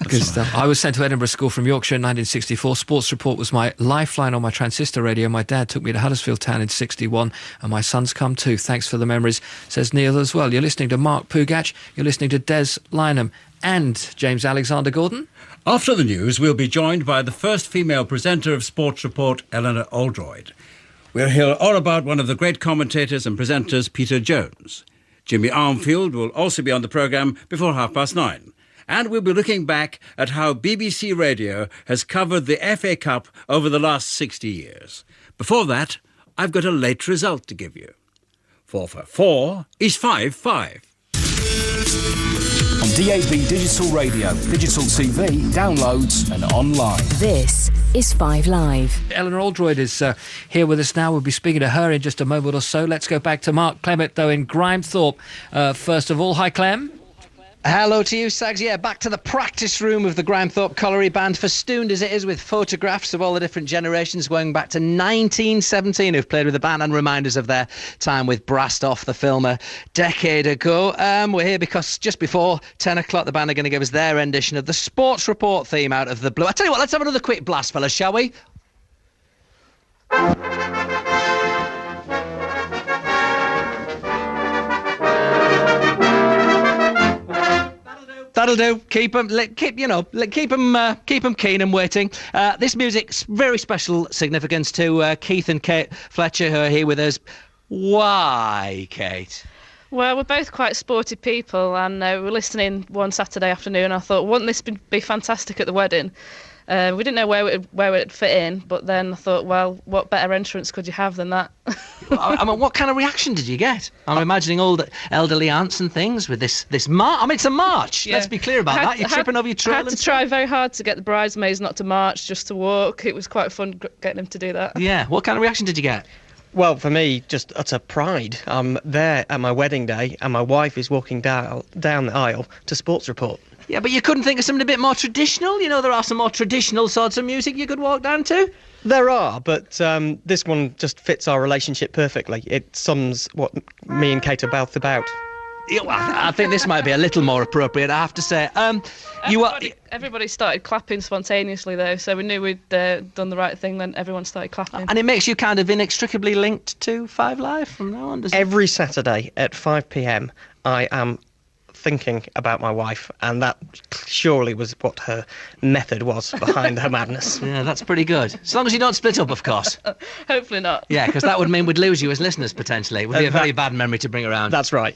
Good stuff. I was sent to Edinburgh School from Yorkshire in 1964. Sports Report was my lifeline on my transistor radio. My dad took me to Huddersfield Town in 61, and my son's come too. Thanks for the memories, says Neil as well. You're listening to Mark Pougatch, you're listening to Des Lynam and James Alexander Gordon. After the news, we'll be joined by the first female presenter of Sports Report, Eleanor Oldroyd. We'll hear all about one of the great commentators and presenters, Peter Jones. Jimmy Armfield will also be on the programme before 9:30. And we'll be looking back at how BBC Radio has covered the FA Cup over the last 60 years. Before that, I've got a late result to give you. 4 for 4 is 5-5. On DAB digital radio, digital TV, downloads and online. This is 5 Live. Eleanor Oldroyd is here with us now. We'll be speaking to her in just a moment or so. Let's go back to Mark Clemmit, though, in Grimethorpe. First of all, hi, Clem. Hello to you, Sags. Yeah, back to the practice room of the Grimethorpe Colliery Band, festooned as it is with photographs of all the different generations going back to 1917 who've played with the band, and reminders of their time with Brastoff, the film, a decade ago. We're here because just before 10 o'clock, the band are going to give us their rendition of the Sports Report theme out of the blue. I tell you what, let's have another quick blast, fellas, shall we? That'll do. Keep them keen and waiting. This music's very special significance to Keith and Kate Fletcher, who are here with us. Why, Kate? Well, we're both quite sporty people, and we were listening one Saturday afternoon. I thought, wouldn't this be fantastic at the wedding? We didn't know where it'd fit in, but then I thought, well, what better entrance could you have than that? I mean, what kind of reaction did you get? I'm imagining all the elderly aunts and things with this march. I mean, it's a march. Yeah. Let's be clear about that. You're tripping over your trail. I had to try very hard to get the bridesmaids not to march, just to walk. It was quite fun getting them to do that. Yeah. What kind of reaction did you get? Well, for me, just utter pride. I'm there at my wedding day, and my wife is walking down the aisle to Sports Report. Yeah, but you couldn't think of something a bit more traditional? You know, there are some more traditional sorts of music you could walk down to. There are, but this one just fits our relationship perfectly. It sums what me and Kate are both about. Yeah, well, I think this might be a little more appropriate, I have to say. Everybody started clapping spontaneously, though, so we knew we'd done the right thing, then everyone started clapping. And it makes you kind of inextricably linked to 5 Live from now on, doesn't it? Every Saturday at 5 p.m, I am thinking about my wife, and that surely was what her method was behind her madness. Yeah, that's pretty good. As long as you don't split up, of course. Hopefully not. Yeah, because that would mean we'd lose you as listeners, potentially. It would be a very bad memory to bring around. That's right.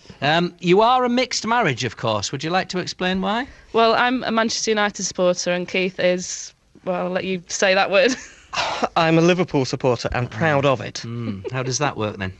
You are a mixed marriage, of course. Would you like to explain why? Well, I'm a Manchester United supporter, and Keith is, well, I'll let you say that word. I'm a Liverpool supporter and proud of it. How does that work, then?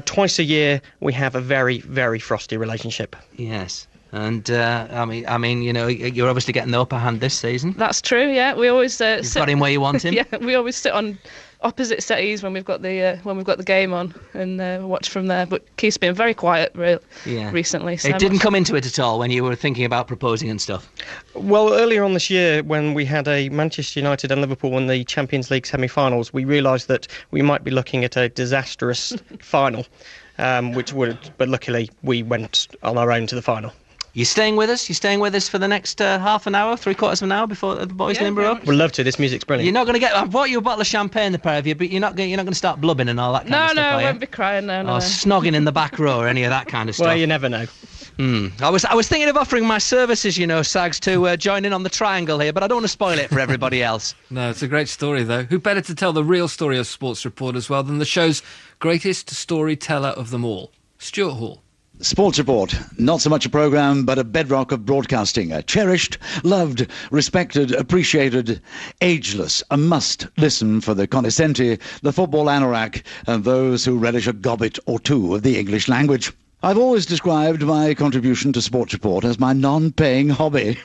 Twice a year, we have a very, very frosty relationship. Yes. And, I mean, you know, you're obviously getting the upper hand this season. That's true, yeah. We always You've got him where you want him. Yeah, we always sit on opposite settees when we've got the game on and watch from there. But Keith's been very quiet recently. So it didn't come into it at all when you were thinking about proposing and stuff? Well, earlier on this year, when we had a Manchester United and Liverpool in the Champions League semi-finals, we realised that we might be looking at a disastrous final, but luckily we went on our own to the final. You staying with us? You staying with us for the next half an hour, 3/4 of an hour before the boys limber up? We'd love to. This music's brilliant. You're not going to get. I've bought you a bottle of champagne, the pair of you, but you're not going to start blubbing and all that kind of stuff. No, I won't be crying. No. Or snogging in the back row or any of that kind of stuff. Well, you never know. I was thinking of offering my services, you know, Sags, to join in on the triangle here, but I don't want to spoil it for everybody else. No, it's a great story, though. Who better to tell the real story of Sports Report as well than the show's greatest storyteller of them all, Stuart Hall. Sports Report, not so much a programme, but a bedrock of broadcasting. Cherished, loved, respected, appreciated, ageless. A must-listen for the cognoscenti, the football anorak, and those who relish a gobbet or two of the English language. I've always described my contribution to Sports Report as my non-paying hobby.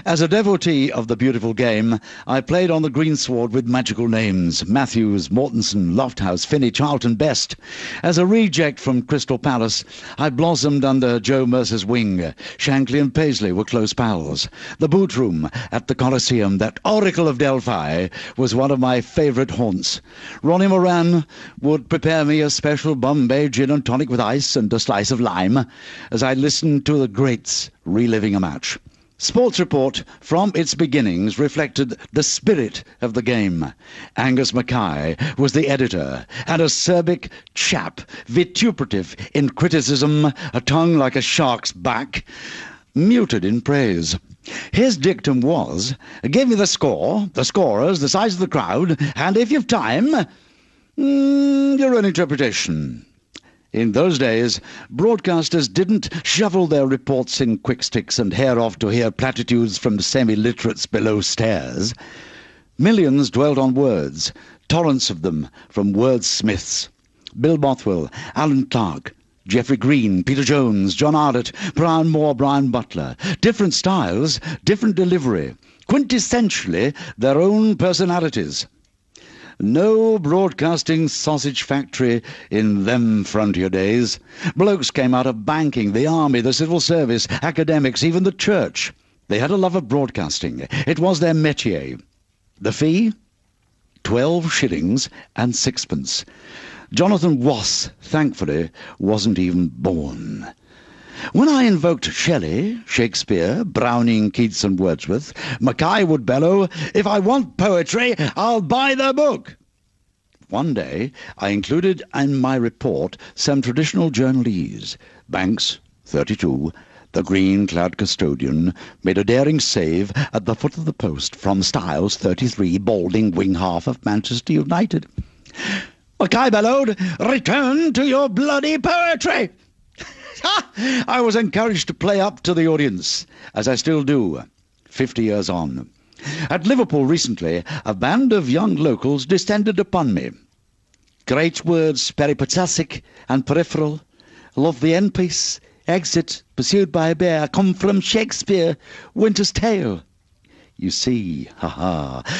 As a devotee of the beautiful game, I played on the greensward with magical names: Matthews, Mortensen, Lofthouse, Finney, Charlton, Best. As a reject from Crystal Palace, I blossomed under Joe Mercer's wing. Shankly and Paisley were close pals. The boot room at the Colosseum, that oracle of Delphi, was one of my favourite haunts. Ronnie Moran would prepare me a special Bombay gin and tonic with ice and a slice of lime as I listened to the greats reliving a match. Sports Report, from its beginnings, reflected the spirit of the game. Angus Mackay was the editor, an acerbic chap, vituperative in criticism, a tongue like a shark's back, muted in praise. His dictum was, give me the score, the scorers, the size of the crowd, and if you've time, your own interpretation. In those days, broadcasters didn't shovel their reports in quick sticks and hare off to hear platitudes from semi-literates below stairs. Millions dwelt on words, torrents of them from wordsmiths. Bill Bothwell, Alan Clark, Geoffrey Green, Peter Jones, John Ardett, Brian Moore, Brian Butler. Different styles, different delivery. Quintessentially their own personalities. No broadcasting sausage factory in them frontier days. Blokes came out of banking, the army, the civil service, academics, even the church. They had a love of broadcasting. It was their métier. The fee? 12 shillings and sixpence. Jonathan Wass, thankfully, wasn't even born. When I invoked Shelley, Shakespeare, Browning, Keats and Wordsworth, Mackay would bellow, "If I want poetry, I'll buy the book." One day, I included in my report some traditional journalese. Banks, 32, the green-clad custodian, made a daring save at the foot of the post from Styles, 33, balding wing half of Manchester United. Mackay bellowed, "Return to your bloody poetry!" I was encouraged to play up to the audience, as I still do, 50 years on. At Liverpool recently, a band of young locals descended upon me. Great words, peripatetic and peripheral. Love the end piece. Exit, pursued by a bear, come from Shakespeare, Winter's Tale. You see,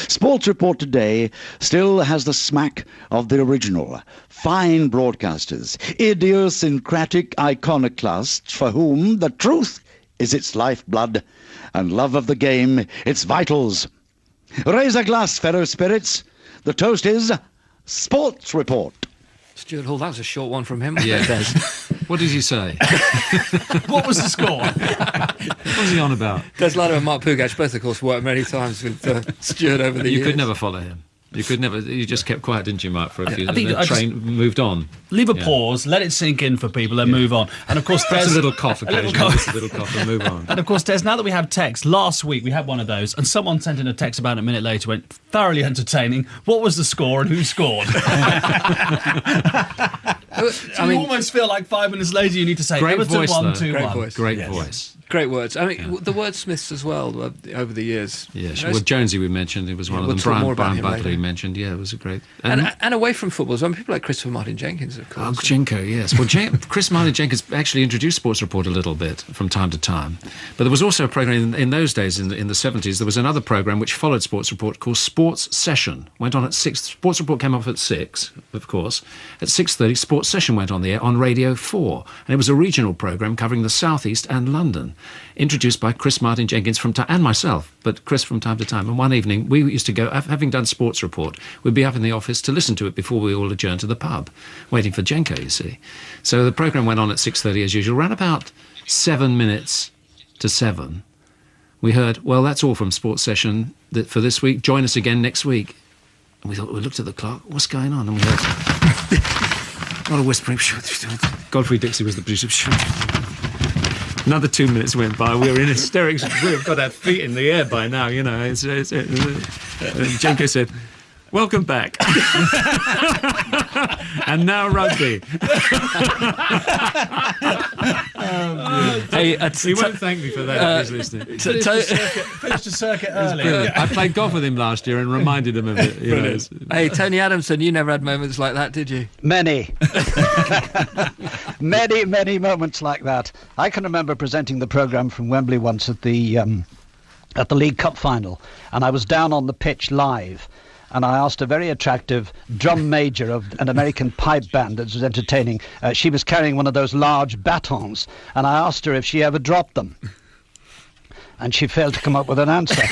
Sports Report today still has the smack of the original. Fine broadcasters, idiosyncratic iconoclasts for whom the truth is its lifeblood and love of the game its vitals. Raise a glass, fellow spirits. The toast is Sports Report. Stuart Hall, that was a short one from him. Yeah. What did you say? What was the score? What was he on about? Des Lynam and Mark Pougatch both, of course, worked many times with Stuart over the years. You could never follow him. You could never. You just kept quiet, didn't you, Mark, for a few. I think and the train moved on. Leave a pause, let it sink in for people, and move on. And of course, there's Des, a little cough occasionally. Just a little cough and move on. And of course, Des, now that we have text, last week we had one of those, and someone sent in a text about a minute later, went thoroughly entertaining. What was the score and who scored? So you almost feel like 5 minutes later you need to say great Everton voice, 1-2-1. Great voice. Great voice. Great words. I mean, the wordsmiths as well over the years. Yeah, well, Jonesy we mentioned, it was one of them. Brian Butler we mentioned, yeah, it was a great. And away from football, so people like Christopher Martin Jenkins, of course. Oh, Jenko, yes. Well, Chris Martin Jenkins actually introduced Sports Report a little bit from time to time. But there was also a programme in those days, in the 70s, there was another programme which followed Sports Report called Sports Session. Went on at 6. Sports Report came off at 6, of course. At 6:30, Sports Session went on the air on Radio 4. And it was a regional programme covering the South East and London. Introduced by Chris Martin Jenkins and myself, but Chris from time to time. And one evening, we used to go, having done Sports Report, we'd be up in the office to listen to it before we all adjourned to the pub, waiting for Jenko, you see. So the programme went on at 6:30 as usual. Around about 7 minutes to 7, we heard, well, that's all from Sports Session for this week. Join us again next week. And we looked at the clock, what's going on? And we heard, not a whispering, Godfrey Dixie was the producer. Another 2 minutes went by. We were in hysterics. We've got our feet in the air by now, you know. Jenko said, "Welcome back." And now rugby. Hey, he won't thank me for that if he's listening. Finished the circuit early. I played golf with him last year and reminded him of it. You know. Hey, Tony Adamson, you never had moments like that, did you? Many. Many moments like that. I can remember presenting the programme from Wembley once at the League Cup final, and I was down on the pitch live. And I asked a very attractive drum major of an American pipe band that was entertaining. She was carrying one of those large batons, and I asked her if she ever dropped them. And she failed to come up with an answer.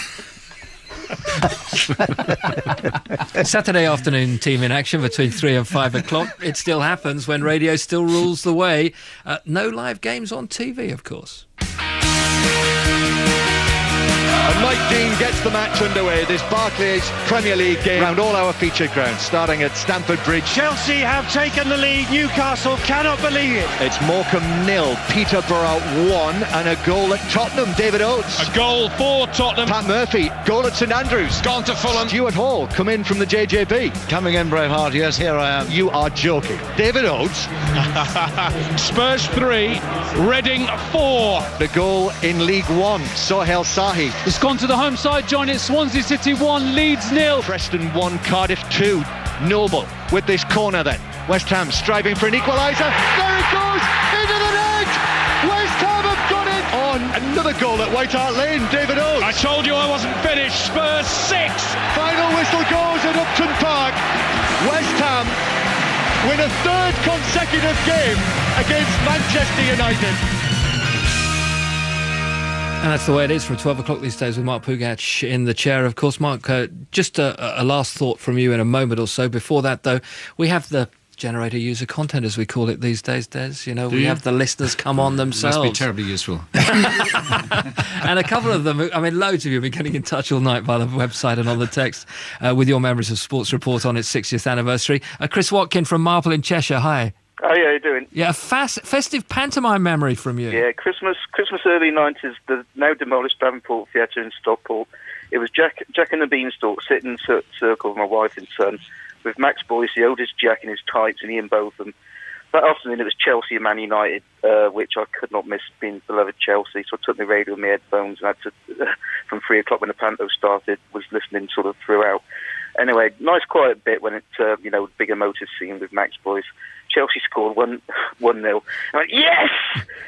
Saturday afternoon team in action between 3 and 5 o'clock. It still happens when radio still rules the way. No live games on TV, of course. And Mike Dean gets the match underway. This Barclays Premier League game around all our featured grounds, starting at Stamford Bridge. Chelsea have taken the lead. Newcastle cannot believe it. It's Morecambe 0, Peterborough 1, and a goal at Tottenham. David Oates. A goal for Tottenham. Pat Murphy, goal at St Andrews. Gone to Fulham. Stuart Hall, come in from the JJB. Coming in, Braveheart, yes, here I am. You are joking. David Oates. Spurs 3, Reading 4. The goal in League One, Sohail Sahi. It's gone to the home side, join it. Swansea City 1, Leeds 0. Preston 1, Cardiff 2. Noble with this corner then. West Ham striving for an equaliser. Very it goes into the net. West Ham have got it. On another goal at White Hart Lane, David Oates. I told you I wasn't finished. Spurs 6. Final whistle goes at Upton Park. West Ham win a third consecutive game against Manchester United. And that's the way it is from 12 o'clock these days with Mark Pougatch in the chair. Of course, Mark, just a last thought from you in a moment or so. Before that, though, we have the generator user content, as we call it these days, Des. You know, we have the listeners come on themselves. Must be terribly useful. And a couple of them, I mean, loads of you have been getting in touch all night via the website and on the text with your memories of Sports Report on its 60th anniversary. Chris Watkin from Marple in Cheshire, hi. How are you doing? Yeah, a festive pantomime memory from you. Yeah, Christmas early 90s, the now demolished Davenport Theatre in Stockport. It was Jack and the Beanstalk sitting in circle with my wife and son, with Max Boyce, the oldest Jack in his tights, and Ian Botham. That afternoon it was Chelsea and Man United, which I could not miss, being beloved Chelsea, so I took my radio and my headphones and had to, from 3 o'clock when the panto started, was listening sort of throughout. Anyway, nice quiet bit when it, big emotive scene with Max Boyce. Chelsea scored 1-0. I went, yes!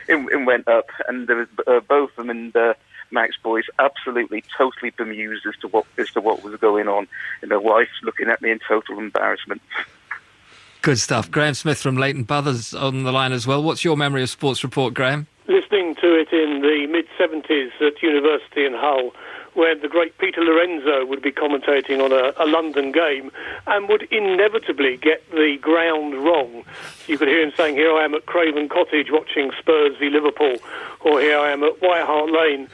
It went up, and there was Botham and Max Boyce absolutely, totally bemused as to what was going on, and their wife looking at me in total embarrassment. Good stuff. Graham Smith from Leighton Buzzers on the line as well. What's your memory of Sports Report, Graham? Listening to it in the mid-70s at university in Hull, where the great Peter Lorenzo would be commentating on a London game and would inevitably get the ground wrong. You could hear him saying, here I am at Craven Cottage watching Spurs v Liverpool, or here I am at White Hart Lane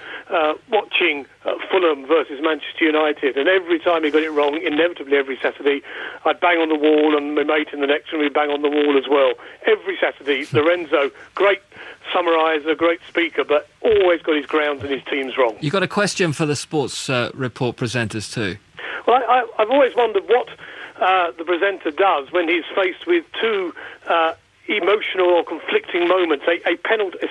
watching Fulham versus Manchester United. And every time he got it wrong, inevitably every Saturday, I'd bang on the wall, and my mate in the next room would bang on the wall as well. Every Saturday, Lorenzo, great summariser, great speaker, but always got his grounds and his teams wrong. You got a question for the Sports Report presenters too? Well, I've always wondered what the presenter does when he's faced with two emotional or conflicting moments, a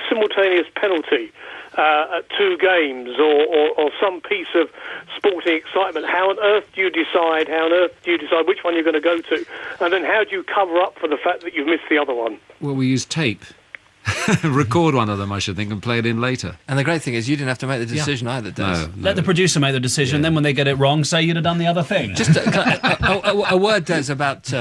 simultaneous penalty at two games, or some piece of sporting excitement. How on earth do you decide which one you're going to go to? And then how do you cover up for the fact that you've missed the other one? Well, we use tape. Record one of them, I should think, and play it in later. And the great thing is you didn't have to make the decision either, Des. No. Let the producer make the decision, then when they get it wrong, say you'd have done the other thing. Just a word, Des, about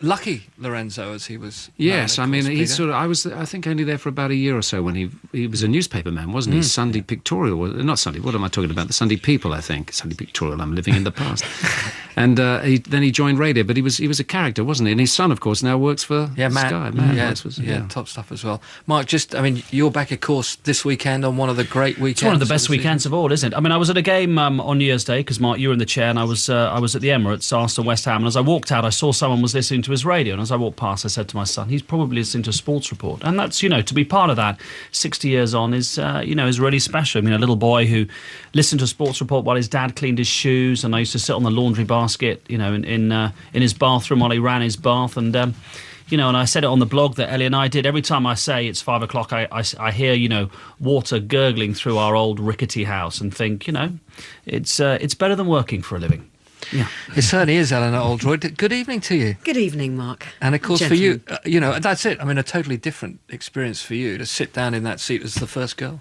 Lucky Lorenzo, as he was. Yes, I mean, he sort of. I think only there for about a year or so when he was a newspaper man, wasn't he? Sunday Pictorial, not Sunday. What am I talking about? The Sunday People, I think. Sunday Pictorial. I'm living in the past. And then he joined radio, but he was a character, wasn't he? And his son, of course, now works for Matt. Sky. Matt, top stuff as well. Mark, you're back, of course, this weekend on one of the great weekends. It's one of the best weekends of all, isn't it? I mean, I was at a game on New Year's Day because Mark, you were in the chair, and I was at the Emirates, Arsenal West Ham, and as I walked out, I saw someone was listening to his radio, and as I walked past, I said to my son, he's probably listening to Sports Report, and that's, to be part of that 60 years on is really special. I mean, a little boy who listened to Sports Report while his dad cleaned his shoes, and I used to sit on the laundry basket, in his bathroom while he ran his bath, and and I said it on the blog that Ellie and I did. Every time I say it's 5 o'clock, I hear, water gurgling through our old rickety house and think, it's better than working for a living. Yeah, it certainly is, Eleanor Oldroyd. Good evening to you. Good evening, Mark. And of course, for you, that's it. I mean, a totally different experience for you to sit down in that seat as the first girl.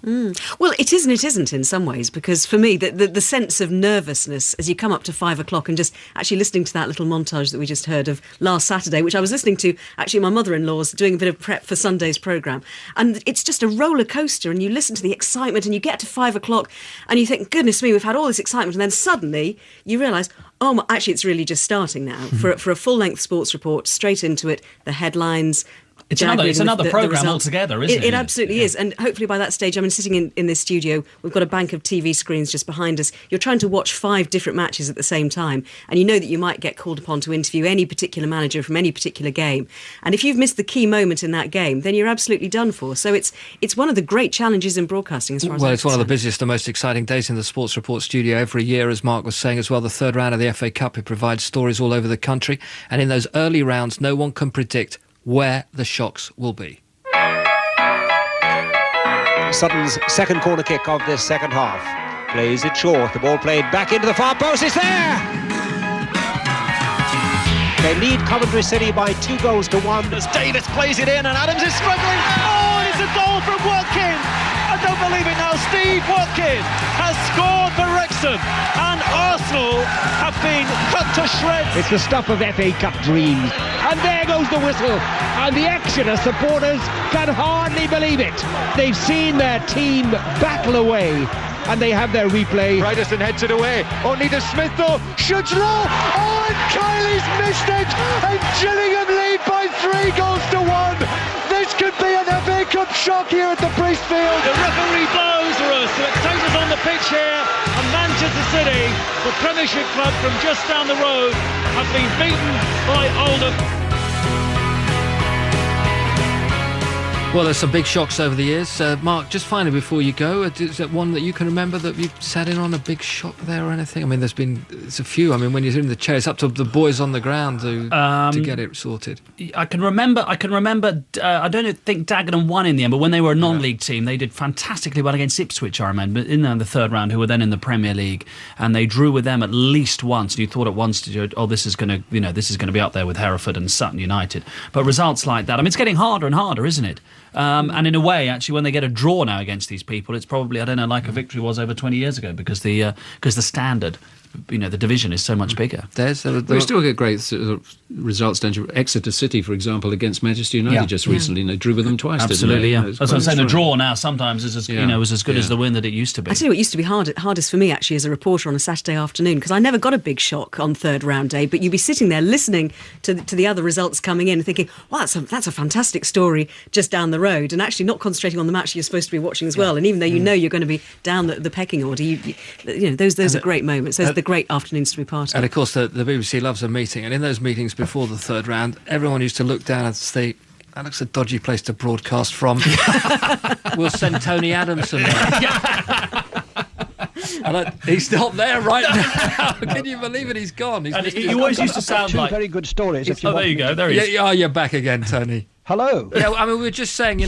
Well, it is and it isn't in some ways, because for me, the sense of nervousness as you come up to 5 o'clock and just actually listening to that little montage that we just heard of last Saturday, which I was listening to, actually, my mother-in-law's doing a bit of prep for Sunday's programme. And it's just a roller coaster, and you listen to the excitement, and you get to 5 o'clock, and you think, goodness me, we've had all this excitement, and then suddenly you realise, actually, it's really just starting now. For a full-length sports report, straight into it, the headlines. It's another programme altogether, isn't it? It absolutely is. And hopefully by that stage, sitting in this studio, we've got a bank of TV screens just behind us. You're trying to watch 5 different matches at the same time, and you know that you might get called upon to interview any particular manager from any particular game. And if you've missed the key moment in that game, then you're absolutely done for. So it's one of the great challenges in broadcasting, as far as it's one of the busiest and most exciting days in the Sports Report studio every year, as Mark was saying as well. The third round of the FA Cup, it provides stories all over the country, and in those early rounds, no one can predict where the shocks will be. Sutton's second corner kick of this second half. Plays it short. The ball played back into the far post. It's there! They lead Coventry City by 2 goals to 1. As Davis plays it in and Adams is struggling. Oh, and it's a goal from Watkins. I don't believe it now. Steve Watkins has scored for Wrexham, and Arsenal have been cut to shreds. It's the stuff of FA Cup dreams. And there goes the whistle. And the Exeter supporters can hardly believe it. They've seen their team battle away, and they have their replay. Brideston heads it away. Only to Smith though. Shoots low. Oh, and Kylie's missed it. And Gillingham lead by 3 goals to 1. This could be an FA Cup shock here at the Priestfield. The referee blows for us. Spectators on the pitch here. And Manchester City, the Premiership club from just down the road, have been beaten by Oldham. Well, there's some big shocks over the years. Mark, just finally before you go, is there one that you can remember that you've sat in on, a big shock there or anything? I mean, there's a few. I mean, when you're in the chair, it's up to the boys on the ground to get it sorted. I can remember. I don't think Dagenham won in the end, but when they were a non-league team, they did fantastically well against Ipswich. I remember in the third round, who were then in the Premier League, and they drew with them at least once. And you thought at once, this is going to be up there with Hereford and Sutton United. But results like that, I mean, it's getting harder and harder, isn't it? And in a way, actually, when they get a draw now against these people, it's probably, I don't know, like a victory was over 20 years ago, because the standard, the division is so much bigger. We still get great results, don't you? Exeter City, for example, against Manchester United just recently, and they drew with them twice. Absolutely, didn't they? That's what I'm saying. The draw now sometimes is as good as the win that it used to be. I tell you what used to be hardest for me actually as a reporter on a Saturday afternoon, because I never got a big shock on third round day, but you'd be sitting there listening to the other results coming in and thinking, wow, that's a fantastic story just down the road, and actually not concentrating on the match you're supposed to be watching as well. And even though you know you're going to be down the pecking order, those are great moments. Those are the great afternoons to be part of. And of course, the BBC loves a meeting, and in those meetings before the third round, everyone used to look down and say, that looks a dodgy place to broadcast from. We'll send Tony Adamson there. And he's not there right now. Can you believe it? He's gone. He always used to sound like... Two very good stories. There you go. There he is. You're back again, Tony. Hello. Yeah, I mean, we were just saying,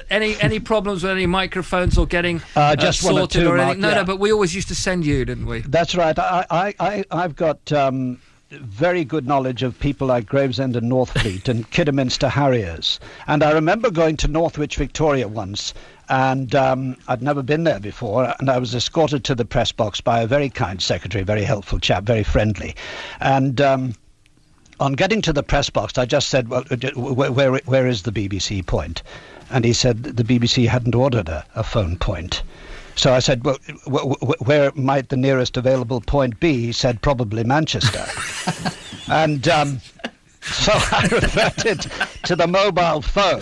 any problems with any microphones or getting just sorted one or two, or anything? Mark, No, but we always used to send you, didn't we? That's right. I've got very good knowledge of people like Gravesend and Northfleet and Kidderminster Harriers. And I remember going to Northwich, Victoria once, and I'd never been there before, and I was escorted to the press box by a very kind secretary, very helpful chap, very friendly. And on getting to the press box, I just said, well, where is the BBC point? And he said the BBC hadn't ordered a phone point. So I said, well, where might the nearest available point be? He said, probably Manchester. And so I reverted to the mobile phone.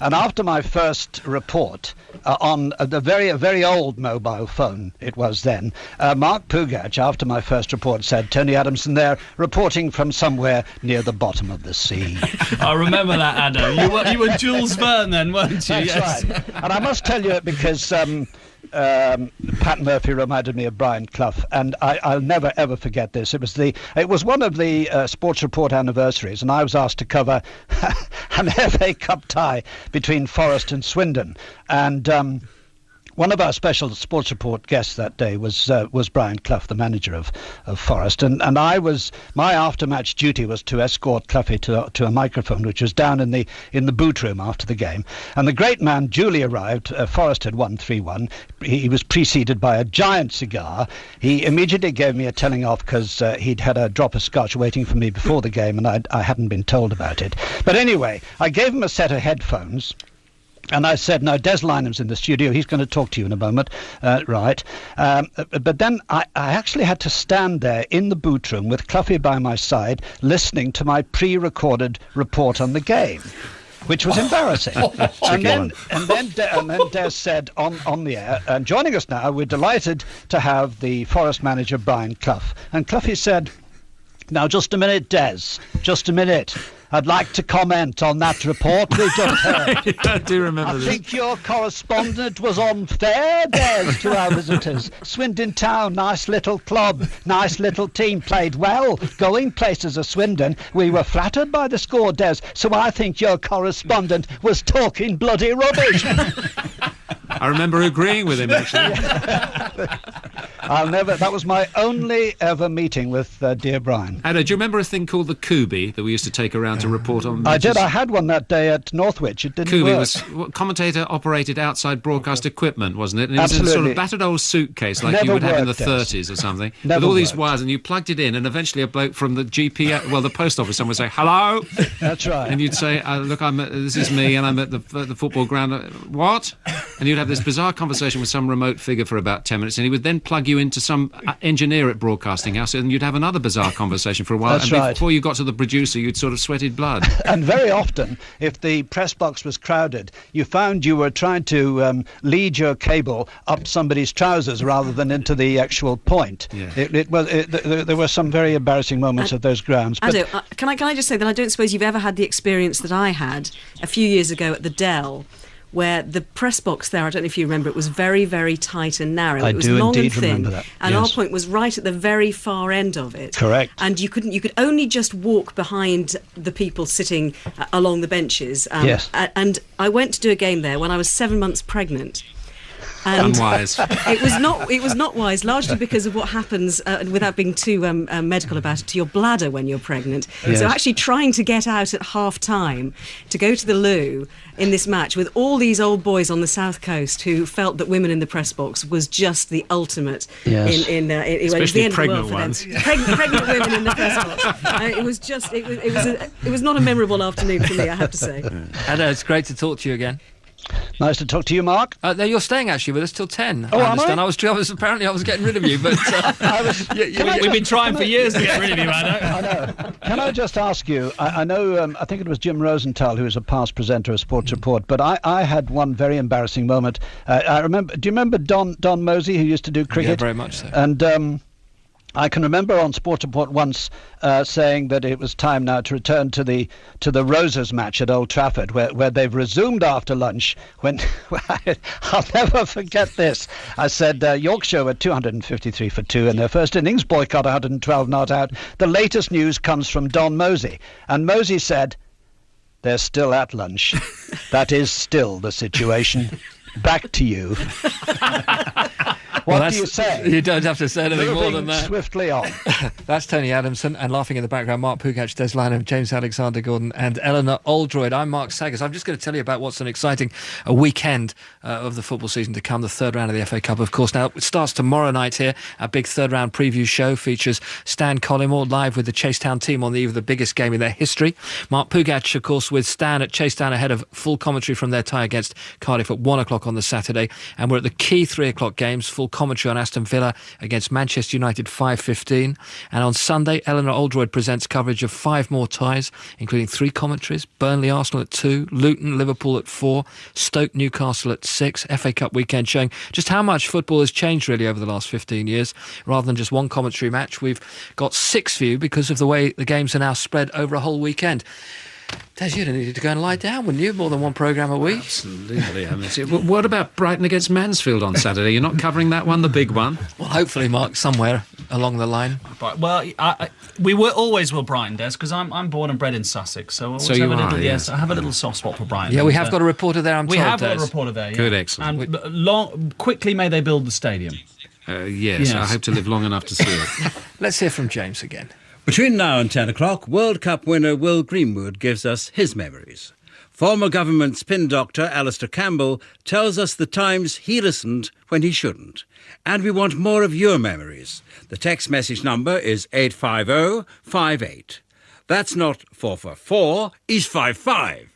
And after my first report on the very old mobile phone, it was then, Mark Pougatch, after my first report, said, Tony Adamson there, reporting from somewhere near the bottom of the sea. I remember that, Adam. You were Jules Verne then, weren't you? That's right. And I must tell you, because Pat Murphy reminded me of Brian Clough, and I'll never ever forget this. It was one of the Sports Report anniversaries, and I was asked to cover an FA Cup tie between Forest and Swindon, and one of our special Sports Report guests that day was Brian Clough, the manager of Forest, and my after-match duty was to escort Cloughie to a microphone which was down in the boot room after the game, and the great man duly arrived. Forest had won 3-1. He was preceded by a giant cigar. He immediately gave me a telling off because he'd had a drop of scotch waiting for me before the game, and I hadn't been told about it. But anyway, I gave him a set of headphones. And I said, no, Des Lynam's in the studio. He's going to talk to you in a moment. Right. But then I actually had to stand there in the boot room with Cloughie by my side, listening to my pre-recorded report on the game, which was embarrassing. And then Des said on the air, and joining us now, we're delighted to have the Forest manager, Brian Clough. And Cloughie said, now, just a minute, Des, just a minute. I'd like to comment on that report we just heard. I do remember this. I think your correspondent was unfair, Des, to our visitors. Swindon Town, nice little club, nice little team, played well, going places of Swindon. We were flattered by the score, Des, so I think your correspondent was talking bloody rubbish. I remember agreeing with him, actually. That was my only ever meeting with dear Brian. Anna, do you remember a thing called the Kubi that we used to take around to report on I matches? did. I had one that day at Northwich. It didn't Kubi work. was commentator operated outside broadcast equipment, wasn't it? And it was in a sort Absolutely. of battered old suitcase like Never you would have in the worked, Des. 30s or something, Never with all these worked. wires, and you plugged it in, and eventually a bloke from the GP, well, the post office, someone would say, "Hello." That's right. And you'd say, "Look, this is me, and I'm at the football ground." What? And you'd have this bizarre conversation with some remote figure for about 10 minutes, and he would then plug you into some engineer at Broadcasting House, and you'd have another bizarre conversation for a while. That's and right. before you got to the producer, you'd sort of sweated blood. And very often, if the press box was crowded, you found you were trying to lead your cable up somebody's trousers rather than into the actual point. Yeah. There were some very embarrassing moments at those grounds. But Can I just say that I don't suppose you've ever had the experience that I had a few years ago at the Dell, where the press box there, I don't know if you remember, it was very, very tight and narrow. I It was do long indeed and thin, remember that, and yes. our point was right at the very far end of it. Correct. And you could only just walk behind the people sitting along the benches. Yes. And I went to do a game there when I was 7 months pregnant. And Unwise. It was not wise, largely because of what happens, without being too medical about it, to your bladder when you're pregnant. Yes. So actually trying to get out at half-time to go to the loo in this match with all these old boys on the south coast who felt that women in the press box was just the ultimate. Yes. It was Especially the end pregnant of the world ones. for them. Pregnant women in the press box. It was not a memorable afternoon for me, I have to say. Anna, it's great to talk to you again. Nice to talk to you, Mark. No, you're staying actually with us till 10. Oh, I am understand. I? Apparently I was getting rid of you, but We've been trying for years to get rid of you, Anna. I know. Can I just ask you? I know. I think it was Jim Rosenthal who was a past presenter of Sports Report, but I had one very embarrassing moment. I remember. Do you remember Don Mosey, who used to do cricket? Yeah, very much so. And I can remember on Sports Report once saying that it was time now to return to the Roses match at Old Trafford, where they've resumed after lunch. When I'll never forget this. I said Yorkshire were 253 for 2 in their first innings, boycott 112 not out. The latest news comes from Don Mosey, and Mosey said, "They're still at lunch. That is still the situation. Back to you." What do you say? You don't have to say anything more than Moving that. swiftly on. That's Tony Adamson, and laughing in the background, Mark Pougatch, Des Lynam, James Alexander-Gordon and Eleanor Oldroyd. I'm Mark Saggers. I'm just going to tell you about what's an exciting weekend of the football season to come, the third round of the FA Cup, of course. Now, it starts tomorrow night here. Our big third round preview show features Stan Collymore live with the Chasetown team on the eve of the biggest game in their history. Mark Pougatch, of course, with Stan at Chasetown ahead of full commentary from their tie against Cardiff at 1 o'clock on the Saturday. And we're at the key 3 o'clock games, full commentary on Aston Villa against Manchester United 5:15, and on Sunday Eleanor Oldroyd presents coverage of 5 more ties, including 3 commentaries: Burnley Arsenal at 2, Luton Liverpool at 4, Stoke Newcastle at 6. FA Cup weekend showing just how much football has changed really over the last 15 years. Rather than just one commentary match, we've got 6 for you because of the way the games are now spread over a whole weekend. Des, you'd needed to go and lie down, wouldn't you? More than one programme a week. Absolutely. I mean, what about Brighton against Mansfield on Saturday? You're not covering that one, the big one? Well, hopefully, Mark, somewhere along the line. Well, we always will Brighton, Des, because I'm born and bred in Sussex, so I always you have a are, little, yes. I have a little soft spot for Brighton. Yeah, we have got a reporter there, I'm told, We have Des. got a reporter there, yeah. Good, excellent. And quickly may they build the stadium. Yes, I hope to live long enough to see it. Let's hear from James again. Between now and 10 o'clock, World Cup winner Will Greenwood gives us his memories. Former government spin doctor Alistair Campbell tells us the times he listened when he shouldn't. And we want more of your memories. The text message number is 85058. That's not 444, it's 55.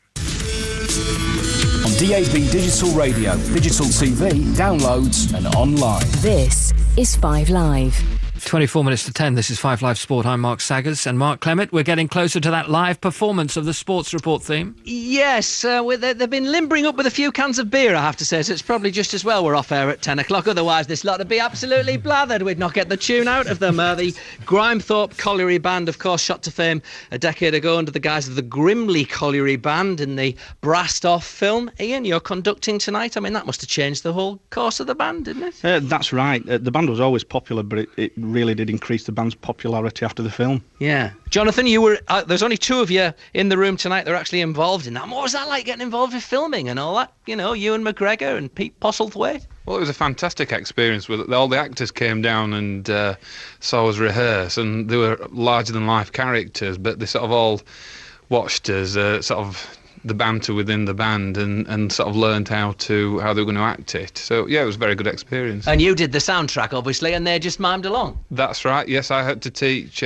On DAB Digital Radio, digital TV, downloads and online. This is 5 Live. 24 minutes to 10, this is 5 Live Sport. I'm Mark Saggers and Mark Clemmit. We're getting closer to that live performance of the Sports Report theme. Yes, they've been limbering up with a few cans of beer, I have to say, so it's probably just as well we're off air at 10 o'clock. Otherwise, this lot would be absolutely blathered. We'd not get the tune out of them. The Grimethorpe Colliery Band, of course, shot to fame a decade ago under the guise of the Grimley Colliery Band in the Brassed Off film. Ian, you're conducting tonight. I mean, that must have changed the whole course of the band, didn't it? That's right. The band was always popular, but it really did increase the band's popularity after the film. Yeah. Jonathan, you were there's only 2 of you in the room tonight that are actually involved in that. What was that like, getting involved with filming and all that? You know, Ewan McGregor and Pete Postlethwaite? Well, it was a fantastic experience. All the actors came down and saw us rehearse, and they were larger-than-life characters, but they sort of all watched us sort of the banter within the band and sort of learned how they were going to act it. So, yeah, it was a very good experience. And you did the soundtrack, obviously, and they just mimed along. That's right, yes, I had to teach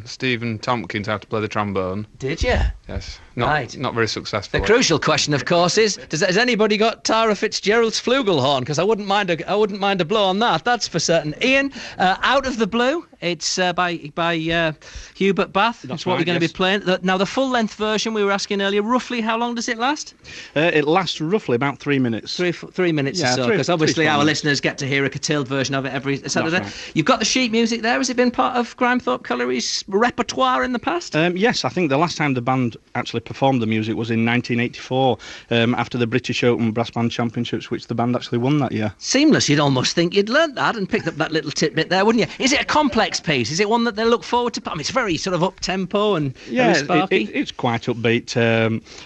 Stephen Tompkins how to play the trombone. Did you? Yes. Right. Not very successful. The crucial question, of course, is has anybody got Tara Fitzgerald's flugelhorn? Because I wouldn't mind a blow on that. That's for certain. Ian, Out of the Blue. It's by Hubert Bath. That's what we're going to be playing. Now, the full-length version we were asking earlier. Roughly, how long does it last? It lasts roughly about 3 minutes. 3 minutes or so. Because obviously our listeners get to hear a curtailed version of it every Saturday. Right. You've got the sheet music there. Has it been part of Grimethorpe Colliery's repertoire in the past? Yes, I think the last time the band actually performed the music was in 1984 after the British Open Brass Band Championships, which the band actually won that year. Seamless. You'd almost think you'd learnt that and picked up that little tidbit there, wouldn't you? Is it a complex piece? Is it one that they look forward to? I mean, it's very sort of up-tempo and very sparky. It's quite upbeat,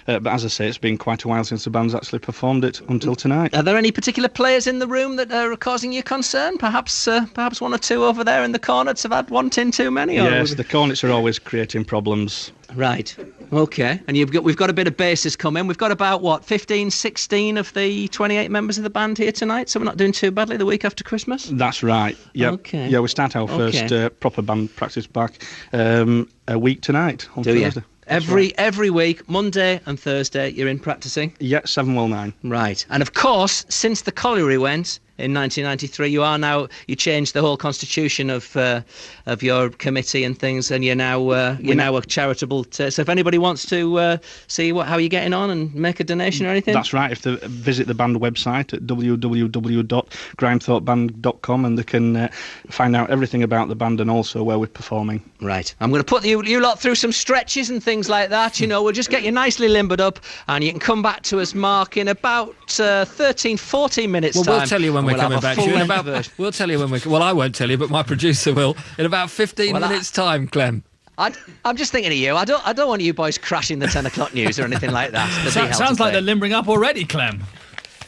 but as I say, it's been quite a while since the band's actually performed it until tonight. Are there any particular players in the room that are causing you concern? Perhaps 1 or 2 over there in the Cornets have had one tin too many? Yes, the Cornets are always creating problems. Right. Okay. And we've got a bit of bases coming. We've got about, 15, 16 of the 28 members of the band here tonight, so we're not doing too badly the week after Christmas? That's right. Yep. Okay. Yeah, we start our first proper band practice back a week tonight on Thursday. Every week, Monday and Thursday, you're in practising? Yeah, 7-9. Right. And of course, since the Colliery went in 1993, you changed the whole constitution of your committee and things, and you're now a charitable. So if anybody wants to see how you're getting on and make a donation or anything, that's right. If they visit the band website at www.grimethorpeband.com, and they can find out everything about the band and also where we're performing. Right. I'm going to put you lot through some stretches and things like that. You know, we'll just get you nicely limbered up, and you can come back to us, Mark, in about 13, 14 minutes time. We'll tell you when we're coming back to you. We'll tell you when we're... Well, I won't tell you, but my producer will. In about 15 minutes' time, Clem. I'm just thinking of you. I don't want you boys crashing the 10 o'clock news or anything like that. Sounds like they're limbering up already, Clem.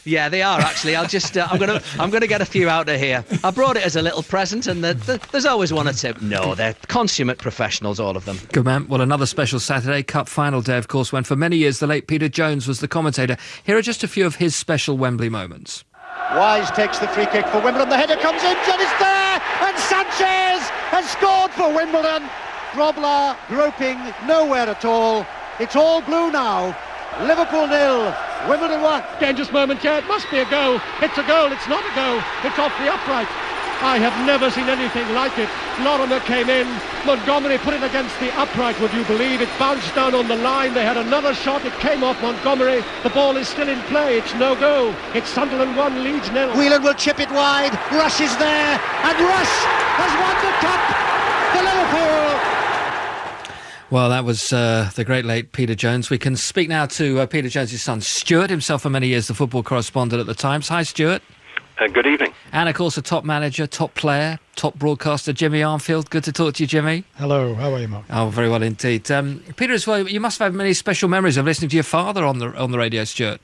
Yeah, they are actually. I'll just I'm gonna get a few out of here. I brought it as a little present, and there's always 1 or 2. No, they're consummate professionals, all of them. Good man. Well, another special Saturday Cup final day, of course, when for many years the late Peter Jones was the commentator. Here are just a few of his special Wembley moments. Wise takes the free kick for Wimbledon. The header comes in, and it's there, and Sanchez has scored for Wimbledon. Grobler groping nowhere at all. It's all blue now. Liverpool 0, Wimbledon 1. Dangerous moment here. It must be a goal. It's a goal. It's not a goal. It's off the upright. I have never seen anything like it. Lorimer came in. Montgomery put it against the upright, would you believe? It bounced down on the line. They had another shot. It came off Montgomery. The ball is still in play. It's no goal. It's Sunderland 1, Leeds 0. Whelan will chip it wide. Rush is there. And Rush has won the cup for Liverpool. Well, that was the great late Peter Jones. We can speak now to Peter Jones' son, Stuart, himself for many years the football correspondent at the Times. Hi, Stuart. Good evening. And, of course, a top manager, top player, top broadcaster, Jimmy Armfield. Good to talk to you, Jimmy. Hello, how are you, Mark? Oh, very well indeed. Peter, as well, you must have had many special memories of listening to your father on the radio, Stuart.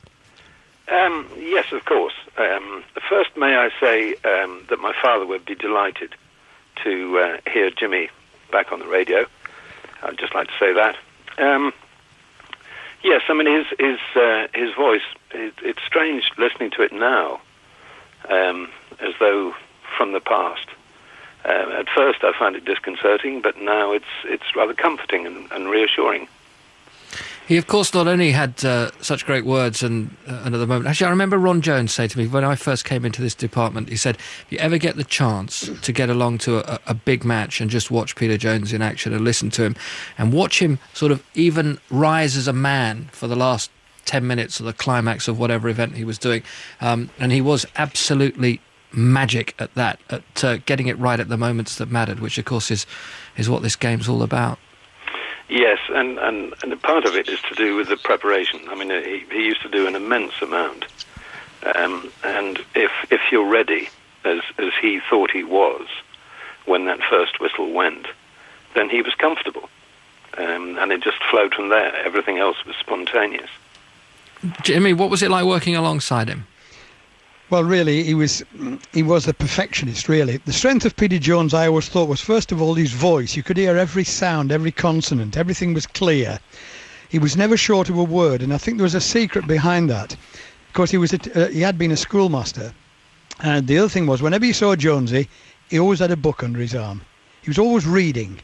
Yes, of course. First, may I say that my father would be delighted to hear Jimmy back on the radio. I'd just like to say that. Yes, I mean, his voice, it's strange listening to it now, as though from the past. At first I find it disconcerting, but now it's rather comforting and reassuring. He, of course, not only had such great words and at the moment... Actually, I remember Ron Jones say to me, when I first came into this department, he said, if you ever get the chance to get along to a big match and just watch Peter Jones in action and listen to him and watch him sort of even rise as a man for the last 10 minutes of the climax of whatever event he was doing, and he was absolutely magic at that, at getting it right at the moments that mattered, which, of course, is what this game's all about. Yes, and part of it is to do with the preparation. I mean, he used to do an immense amount, and if you're ready, as he thought he was, when that first whistle went, then he was comfortable. And it just flowed from there. Everything else was spontaneous. Jimmy, what was it like working alongside him? Well, really, he was a perfectionist, really. The strength of Peter Jones, I always thought, was, first of all, his voice. You could hear every sound, every consonant. Everything was clear. He was never short of a word, and I think there was a secret behind that. Of course, he had been a schoolmaster. And the other thing was, whenever you saw Jonesy, he always had a book under his arm. He was always reading.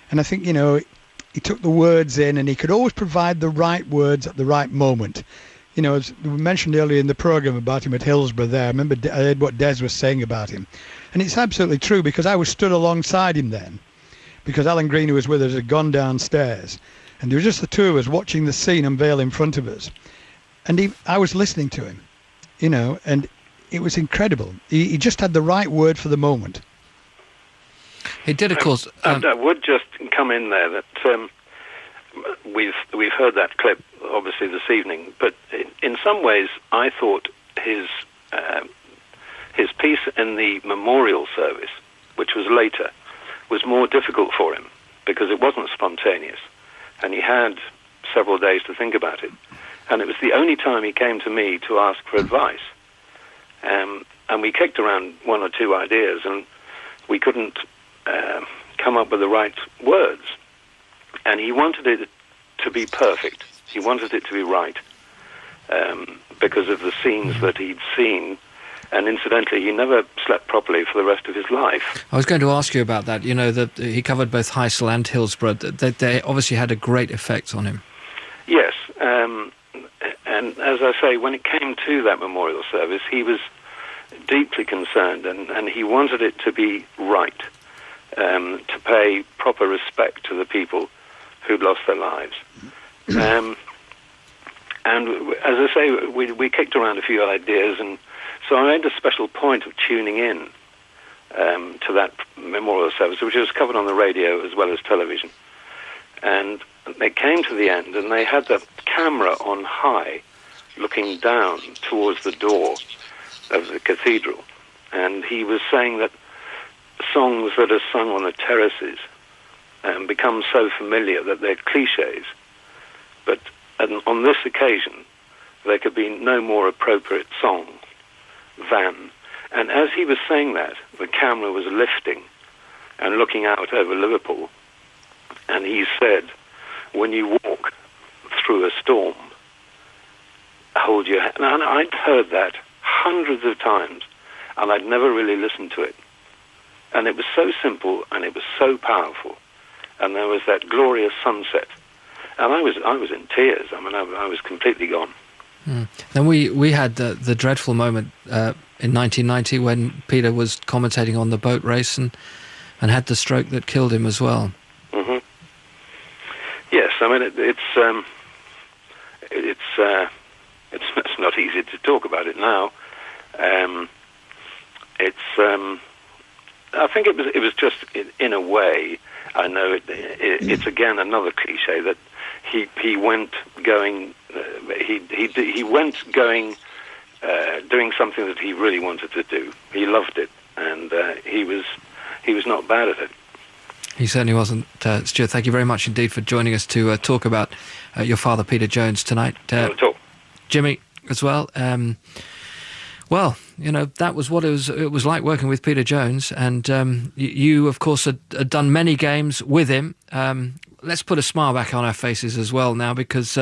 And I think, he took the words in, and he could always provide the right words at the right moment. As we mentioned earlier in the programme about him at Hillsborough there, I remember I heard what Des was saying about him. And it's absolutely true, because I was stood alongside him then, because Alan Green, who was with us, had gone downstairs. And there was just the two of us watching the scene unveil in front of us. And I was listening to him, and it was incredible. He just had the right word for the moment. He did, of course. I would just come in there that we've heard that clip, obviously, this evening, but in some ways I thought his piece in the memorial service, which was later, was more difficult for him because it wasn't spontaneous, and he had several days to think about it, and it was the only time he came to me to ask for advice, and we kicked around one or two ideas, and we couldn't come up with the right words. And he wanted it to be perfect. He wanted it to be right because of the scenes that he'd seen. And incidentally, he never slept properly for the rest of his life. I was going to ask you about that. That he covered both Heysel and Hillsborough. They obviously had a great effect on him. Yes. And as I say, when it came to that memorial service, he was deeply concerned, and he wanted it to be right. To pay proper respect to the people who'd lost their lives. And as I say, we kicked around a few ideas, and so I made a special point of tuning in to that memorial service, which was covered on the radio as well as television. And they came to the end, and they had the camera on high, looking down towards the door of the cathedral. And he was saying that songs that are sung on the terraces become so familiar that they're cliches. But on this occasion, there could be no more appropriate song than... And as he was saying that, the camera was lifting and looking out over Liverpool, and he said, when you walk through a storm, hold your hand. And I'd heard that hundreds of times, and I'd never really listened to it. And it was so simple, and it was so powerful, and there was that glorious sunset, and I was in tears. I mean, I was completely gone. Then we had the dreadful moment in 1990 when Peter was commentating on the boat race and had the stroke that killed him as well. Mm-hmm. Yes, I mean it's not easy to talk about it now. I think it was just in a way. I know it's again another cliche that he went going. He went going doing something that he really wanted to do. He loved it, and he was not bad at it. He certainly wasn't. Stuart, thank you very much indeed for joining us to talk about your father, Peter Jones, tonight. Jimmy, as well. Well, that was what it was like working with Peter Jones, and you, of course, had done many games with him. Let's put a smile back on our faces as well now, because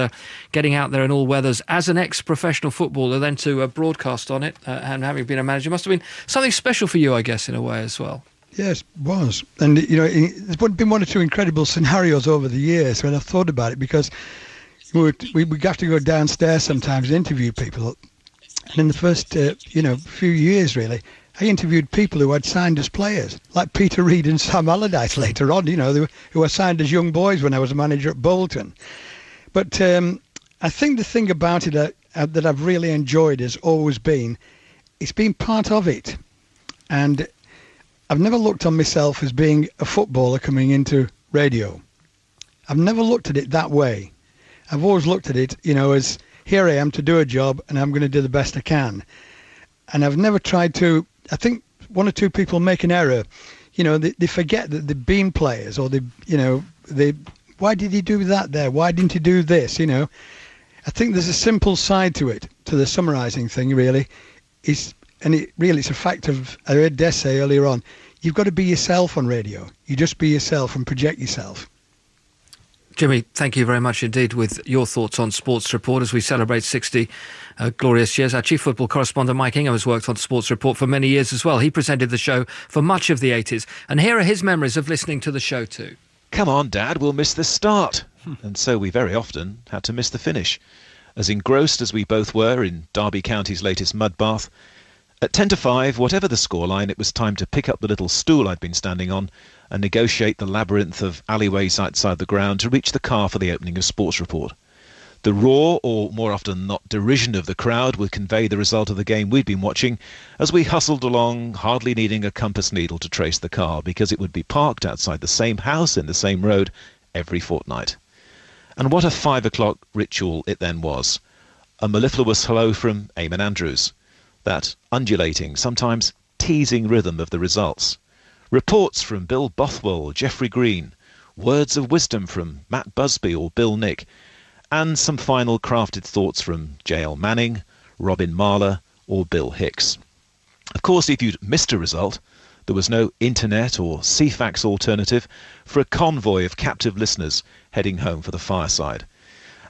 getting out there in all weathers as an ex-professional footballer, then to broadcast on it, and having been a manager, must have been something special for you, I guess, in a way as well. Yes, it was. And, there's been one or two incredible scenarios over the years when I've thought about it, because we have to go downstairs sometimes and interview people. And in the first, few years, really, I interviewed people who had signed as players, like Peter Reid and Sam Allardyce later on, who were signed as young boys when I was a manager at Bolton. But I think the thing about it that I've really enjoyed has always been, it's been part of it. And I've never looked on myself as being a footballer coming into radio. I've never looked at it that way. I've always looked at it, as here I am to do a job, and I'm going to do the best I can. And I've never tried to... I think one or two people make an error. they forget that they've been players, or why did he do that there? Why didn't he do this? I think there's a simple side to it, to the summarising thing, really. It's a fact of, I heard Des say earlier on, you've got to be yourself on radio. You just be yourself and project yourself. Jimmy, thank you very much indeed with your thoughts on Sports Report as we celebrate 60 glorious years. Our chief football correspondent Mike Ingham has worked on Sports Report for many years as well. He presented the show for much of the 80s, and here are his memories of listening to the show too. Come on, Dad, we'll miss the start. And so we very often had to miss the finish. As engrossed as we both were in Derby County's latest mud bath, at 10-5, whatever the scoreline, it was time to pick up the little stool I'd been standing on and negotiate the labyrinth of alleyways outside the ground to reach the car for the opening of Sports Report. The roar, or more often than not derision, of the crowd would convey the result of the game we'd been watching as we hustled along, hardly needing a compass needle to trace the car, because it would be parked outside the same house in the same road every fortnight. And what a 5 o'clock ritual it then was. A mellifluous hello from Eamonn Andrews. That undulating, sometimes teasing rhythm of the results. Reports from Bill Bothwell, Geoffrey Green, words of wisdom from Matt Busby or Bill Nick, and some final crafted thoughts from J.L. Manning, Robin Marler or Bill Hicks. Of course, if you'd missed a result, there was no internet or CFAX alternative for a convoy of captive listeners heading home for the fireside.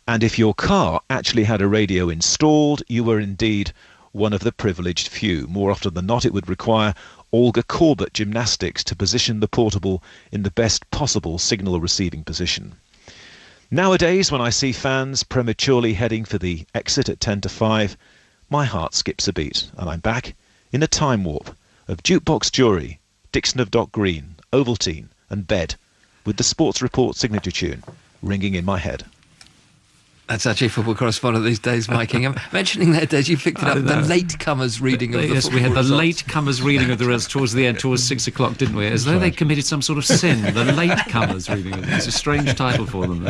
And if your car actually had a radio installed, you were indeed one of the privileged few. More often than not, it would require Olga Corbett gymnastics to position the portable in the best possible signal receiving position. Nowadays, when I see fans prematurely heading for the exit at 10-5, my heart skips a beat, and I'm back in a time warp of Jukebox Jury, Dixon of Dock Green, Ovaltine and Bed, with the Sports Report signature tune ringing in my head. That's our chief football correspondent these days, Mike Ingham. Mentioning that, Des, you picked it up, the latecomers reading of the Yes, we had the results. latecomers reading of the results towards the end, towards 6 o'clock, didn't we? As though they committed some sort of sin. The latecomers reading of it. It's a strange title for them.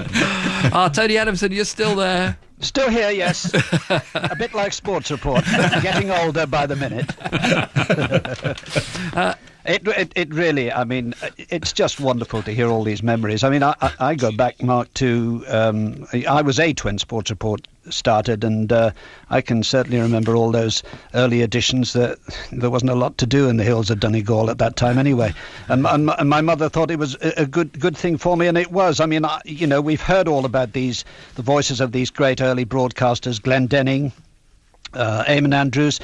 Tony Adamson, you're still there. Still here, yes. A bit like Sports Report, getting older by the minute. It really, I mean, it's just wonderful to hear all these memories. I mean, I go back, Mark, to, I was 8 when Sports Report started, and I can certainly remember all those early editions that there wasn't a lot to do in the hills of Donegal at that time anyway. And my mother thought it was a good thing for me, and it was. I mean, we've heard all about the voices of these great early broadcasters, Glendenning, Eamonn Andrews,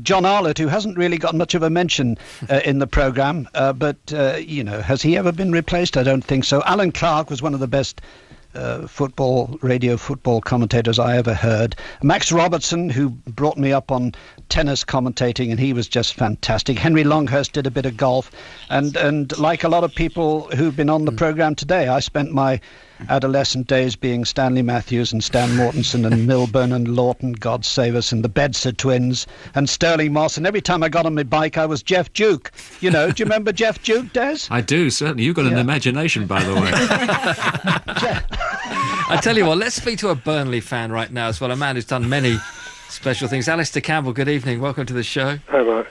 John Arlott, who hasn't really got much of a mention in the programme, but has he ever been replaced? I don't think so. Alan Clark was one of the best radio football commentators I ever heard. Max Robertson, who brought me up on tennis commentating, and he was just fantastic. Henry Longhurst did a bit of golf, and like a lot of people who've been on the programme today, I spent my adolescent days being Stanley Matthews and Stan Mortensen and Milburn and Lawton, God save us, and the Bedser twins and Sterling Moss, and every time I got on my bike I was Jeff Duke. Do you remember Jeff Duke, Des? I do, certainly. You've got an imagination, by the way. I tell you what, let's speak to a Burnley fan right now as well, a man who's done many special things. Alistair Campbell, good evening. Welcome to the show. Hi, Mark.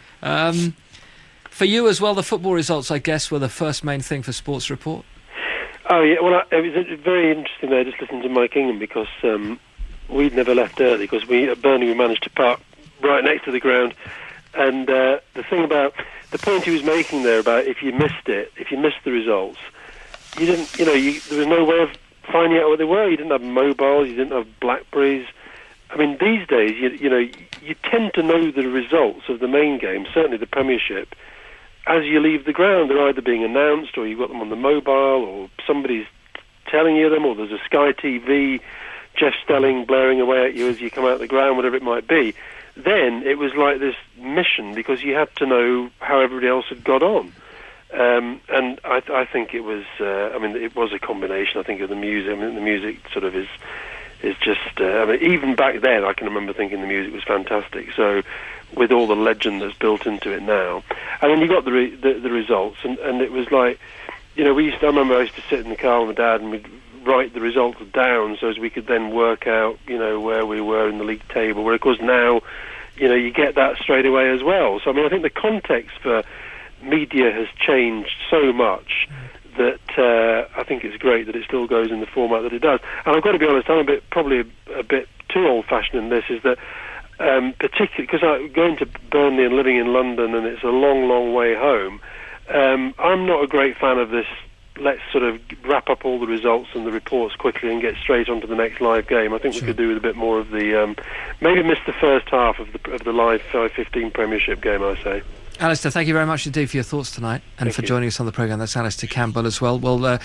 For you as well, the football results, I guess, were the first main thing for Sports Report? Oh, yeah, well, it was very interesting there, just listening to Mike Ingham, because we'd never left early, because at Burnley we managed to park right next to the ground, and the thing about, the point he was making there about if you missed the results, you didn't, there was no way of finding out what they were. You didn't have mobiles, you didn't have Blackberries. I mean, these days, you tend to know the results of the main game, certainly the Premiership, as you leave the ground. They're either being announced, or you've got them on the mobile, or somebody's telling you them, or there's a Sky TV, Jeff Stelling blaring away at you as you come out of the ground, whatever it might be. Then it was like this mission, because you had to know how everybody else had got on. And I think it was, it was a combination, I think, of the music. I mean, the music sort of is just, even back then I can remember thinking the music was fantastic. So, with all the legend that's built into it now, and then you got the results, and it was like, I remember I used to sit in the car with my dad, and we'd write the results down so as we could then work out, where we were in the league table. Where of course now, you get that straight away as well. So I think the context for media has changed so much that I think it's great that it still goes in the format that it does. And I've got to be honest, I'm probably a bit too old-fashioned in this, is that particularly because I'm going to Burnley and living in London and it's a long, long way home, I'm not a great fan of this. Let's sort of wrap up all the results and the reports quickly and get straight on to the next live game. I think we could do with a bit more of the... maybe miss the first half of the live 5:15 Premiership game, I say. Alistair, thank you very much indeed for your thoughts tonight and for joining us on the programme. That's Alistair Campbell as well. Well,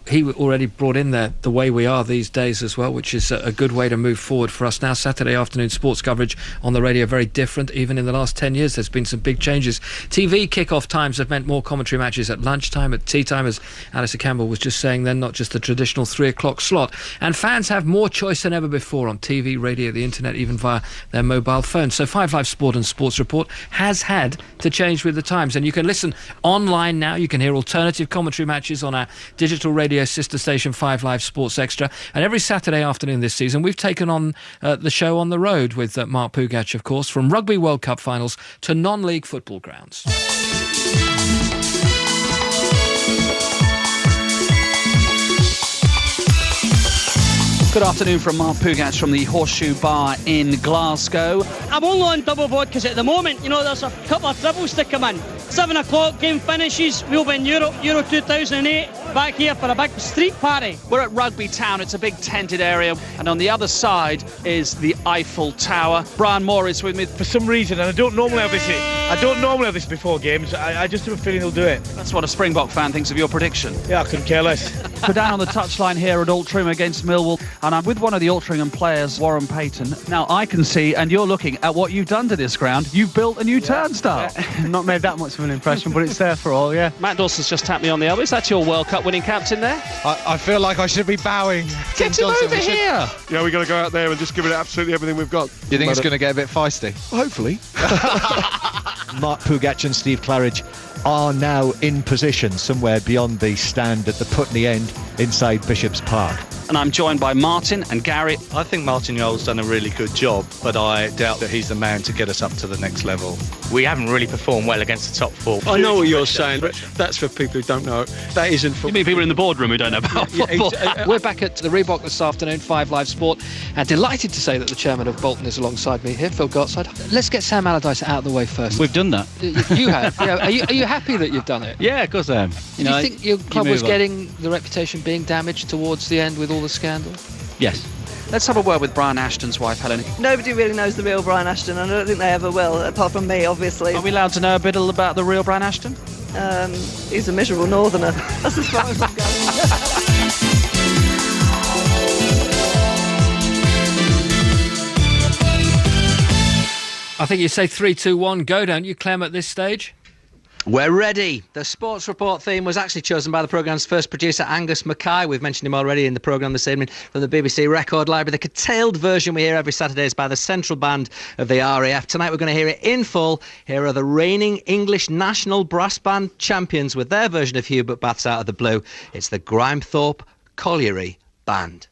he already brought in there the way we are these days as well, which is a good way to move forward for us now. Saturday afternoon sports coverage on the radio, very different. Even in the last 10 years, there's been some big changes. TV kick-off times have meant more commentary matches at lunchtime, at tea time, as Alistair Campbell was just saying then, not just the traditional 3 o'clock slot. And fans have more choice than ever before on TV, radio, the internet, even via their mobile phones. So 5 Live Sport and Sports Report has had to change with the times, and you can listen online now. You can hear alternative commentary matches on our digital radio sister station 5 Live Sports Extra, and every Saturday afternoon this season we've taken on the show on the road with Mark Pougatch, of course, from Rugby World Cup finals to non-league football grounds. Good afternoon from Mark Pougatch from the Horseshoe Bar in Glasgow. I'm only on double vodkas at the moment. You know, there's a couple of triples to come in. 7 o'clock, game finishes. We'll be in Euro 2008. Back here for a big street party. We're at Rugby Town. It's a big tented area. And on the other side is the Eiffel Tower. Brian Moore is with me. For some reason, and I don't normally have this before games, I just have a feeling he'll do it. That's what a Springbok fan thinks of your prediction. Yeah, I couldn't care less. We're down on the touchline here at Altrincham against Millwall, and I'm with one of the Altrincham players, Warren Payton. Now, I can see, and you're looking at what you've done to this ground. You've built a new turnstile. Not made that much of an impression, but it's there for all, yeah. Matt Dawson's just tapped me on the elbow. Is that your World Cup winning captain there? I feel like I should be bowing. Get him over here! Yeah, we've got to go out there and just give it absolutely everything we've got. You think it's going to get a bit feisty? Hopefully. Mark Pougatch and Steve Claridge are now in position somewhere beyond the stand at the Putney end inside Bishop's Park. And I'm joined by Martin and Gary. I think Martin Yole's done a really good job, but I doubt that he's the man to get us up to the next level. We haven't really performed well against the top 4. I know what you're saying, but that's for people who don't know. That isn't for... You mean people in the boardroom who don't know about football? We're back at the Reebok this afternoon, 5 Live Sport, and delighted to say that the chairman of Bolton is alongside me here, Phil Gartside. Let's get Sam Allardyce out of the way first. We've done that. You have? Yeah. Are you happy that you've done it? Yeah, of course I am. Do you think your club was getting the reputation being damaged towards the end with all the scandal? Yes. Let's have a word with Brian Ashton's wife, Helen. Nobody really knows the real Brian Ashton, and I don't think they ever will, apart from me, obviously. Are we allowed to know a bit about the real Brian Ashton? He's a miserable northerner. That's as far as I'm going. I think you say 3, 2, 1, go, don't you, Clem, at this stage? We're ready. The Sports Report theme was actually chosen by the programme's first producer, Angus Mccoy. We've mentioned him already in the programme this evening from the BBC Record Library. The curtailed version we hear every Saturday is by the Central Band of the RAF. Tonight we're going to hear it in full. Here are the reigning English National Brass Band champions with their version of Hubert Bats Out of the Blue. It's the Grimethorpe Colliery Band.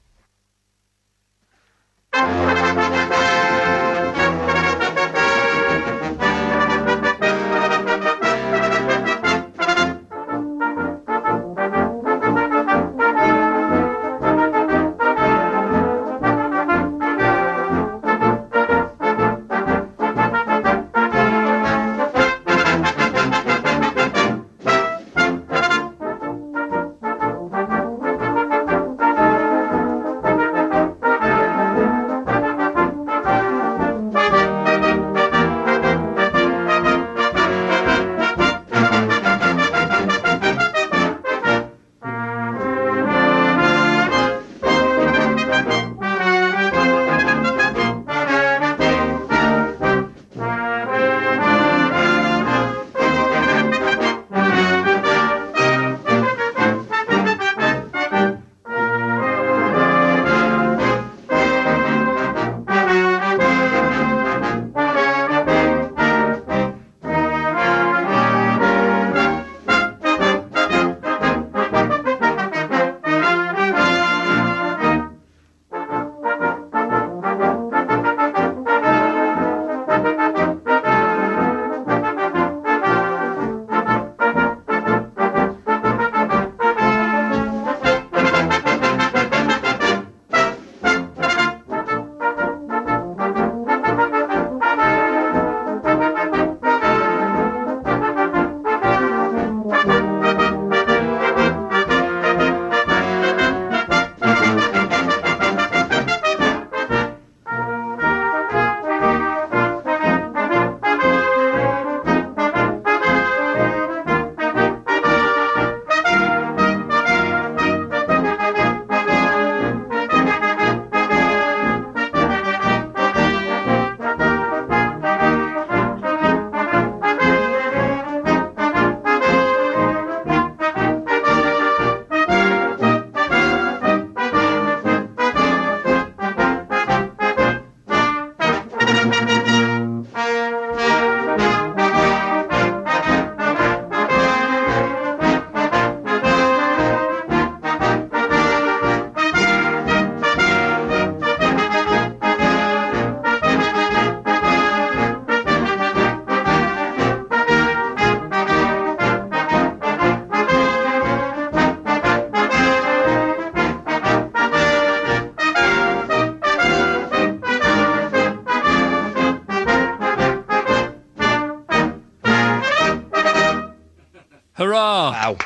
Hurrah! Wow.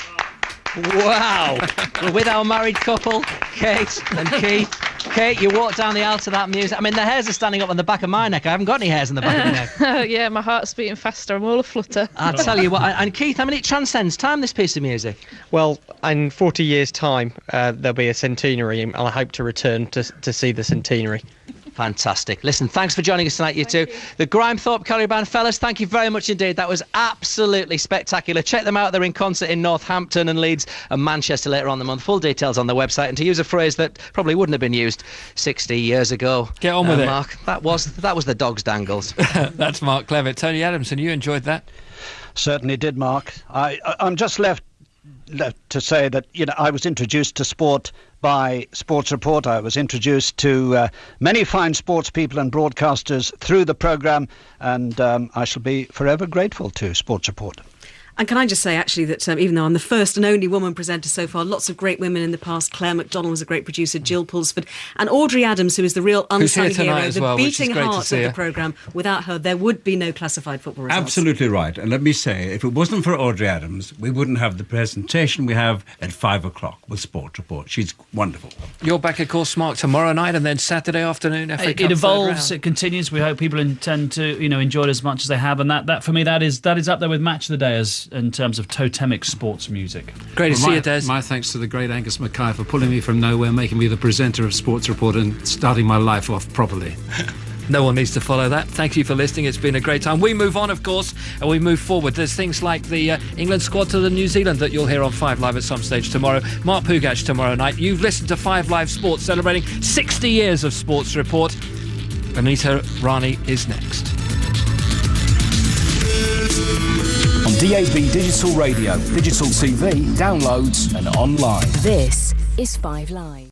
Wow. We're with our married couple, Kate and Keith. Kate, you walk down the aisle to that music. I mean, the hairs are standing up on the back of my neck. I haven't got any hairs on the back of my neck. Yeah, my heart's beating faster. I'm all aflutter. I'll tell you what. And Keith, I mean, it transcends time, this piece of music. Well, in 40 years' time, there'll be a centenary, and I hope to return to see the centenary. Fantastic. Listen, thanks for joining us tonight, you two. The Grimethorpe Colliery Band, fellas, thank you very much indeed. That was absolutely spectacular. Check them out. They're in concert in Northampton and Leeds and Manchester later on in the month. Full details on their website. And to use a phrase that probably wouldn't have been used 60 years ago. Get on with it. Mark, that was the dog's dangles. That's Mark Clemmit. Tony Adamson, you enjoyed that? Certainly did, Mark. I'm just left to say that, you know, I was introduced to sport by Sports Report. I was introduced to many fine sports people and broadcasters through the programme, and I shall be forever grateful to Sports Report. And can I just say, actually, that even though I'm the first and only woman presenter so far, lots of great women in the past. Claire McDonald was a great producer, Jill Pulsford, and Audrey Adams, who is the real unsung hero, the beating heart of the programme. Without her, there would be no classified football results. Absolutely right. And let me say, if it wasn't for Audrey Adams, we wouldn't have the presentation we have at 5 o'clock with Sports Report. She's wonderful. You're back, of course, Mark, tomorrow night, and then Saturday afternoon. FA Cup it evolves, it continues. We hope people intend to, enjoy it as much as they have, and that for me, that is up there with Match of the Day in terms of totemic sports music. Great to see you, Des. My thanks to the great Angus Mccoy for pulling me from nowhere, making me the presenter of Sports Report and starting my life off properly. No one needs to follow that. Thank you for listening. It's been a great time. We move on, of course, and we move forward. There's things like the England squad to the New Zealand that you'll hear on 5 Live at some stage tomorrow. Mark Pougatch tomorrow night. You've listened to 5 Live Sports, celebrating 60 years of Sports Report. Anita Rani is next. On DAB Digital Radio, digital TV, downloads and online. This is 5 Live.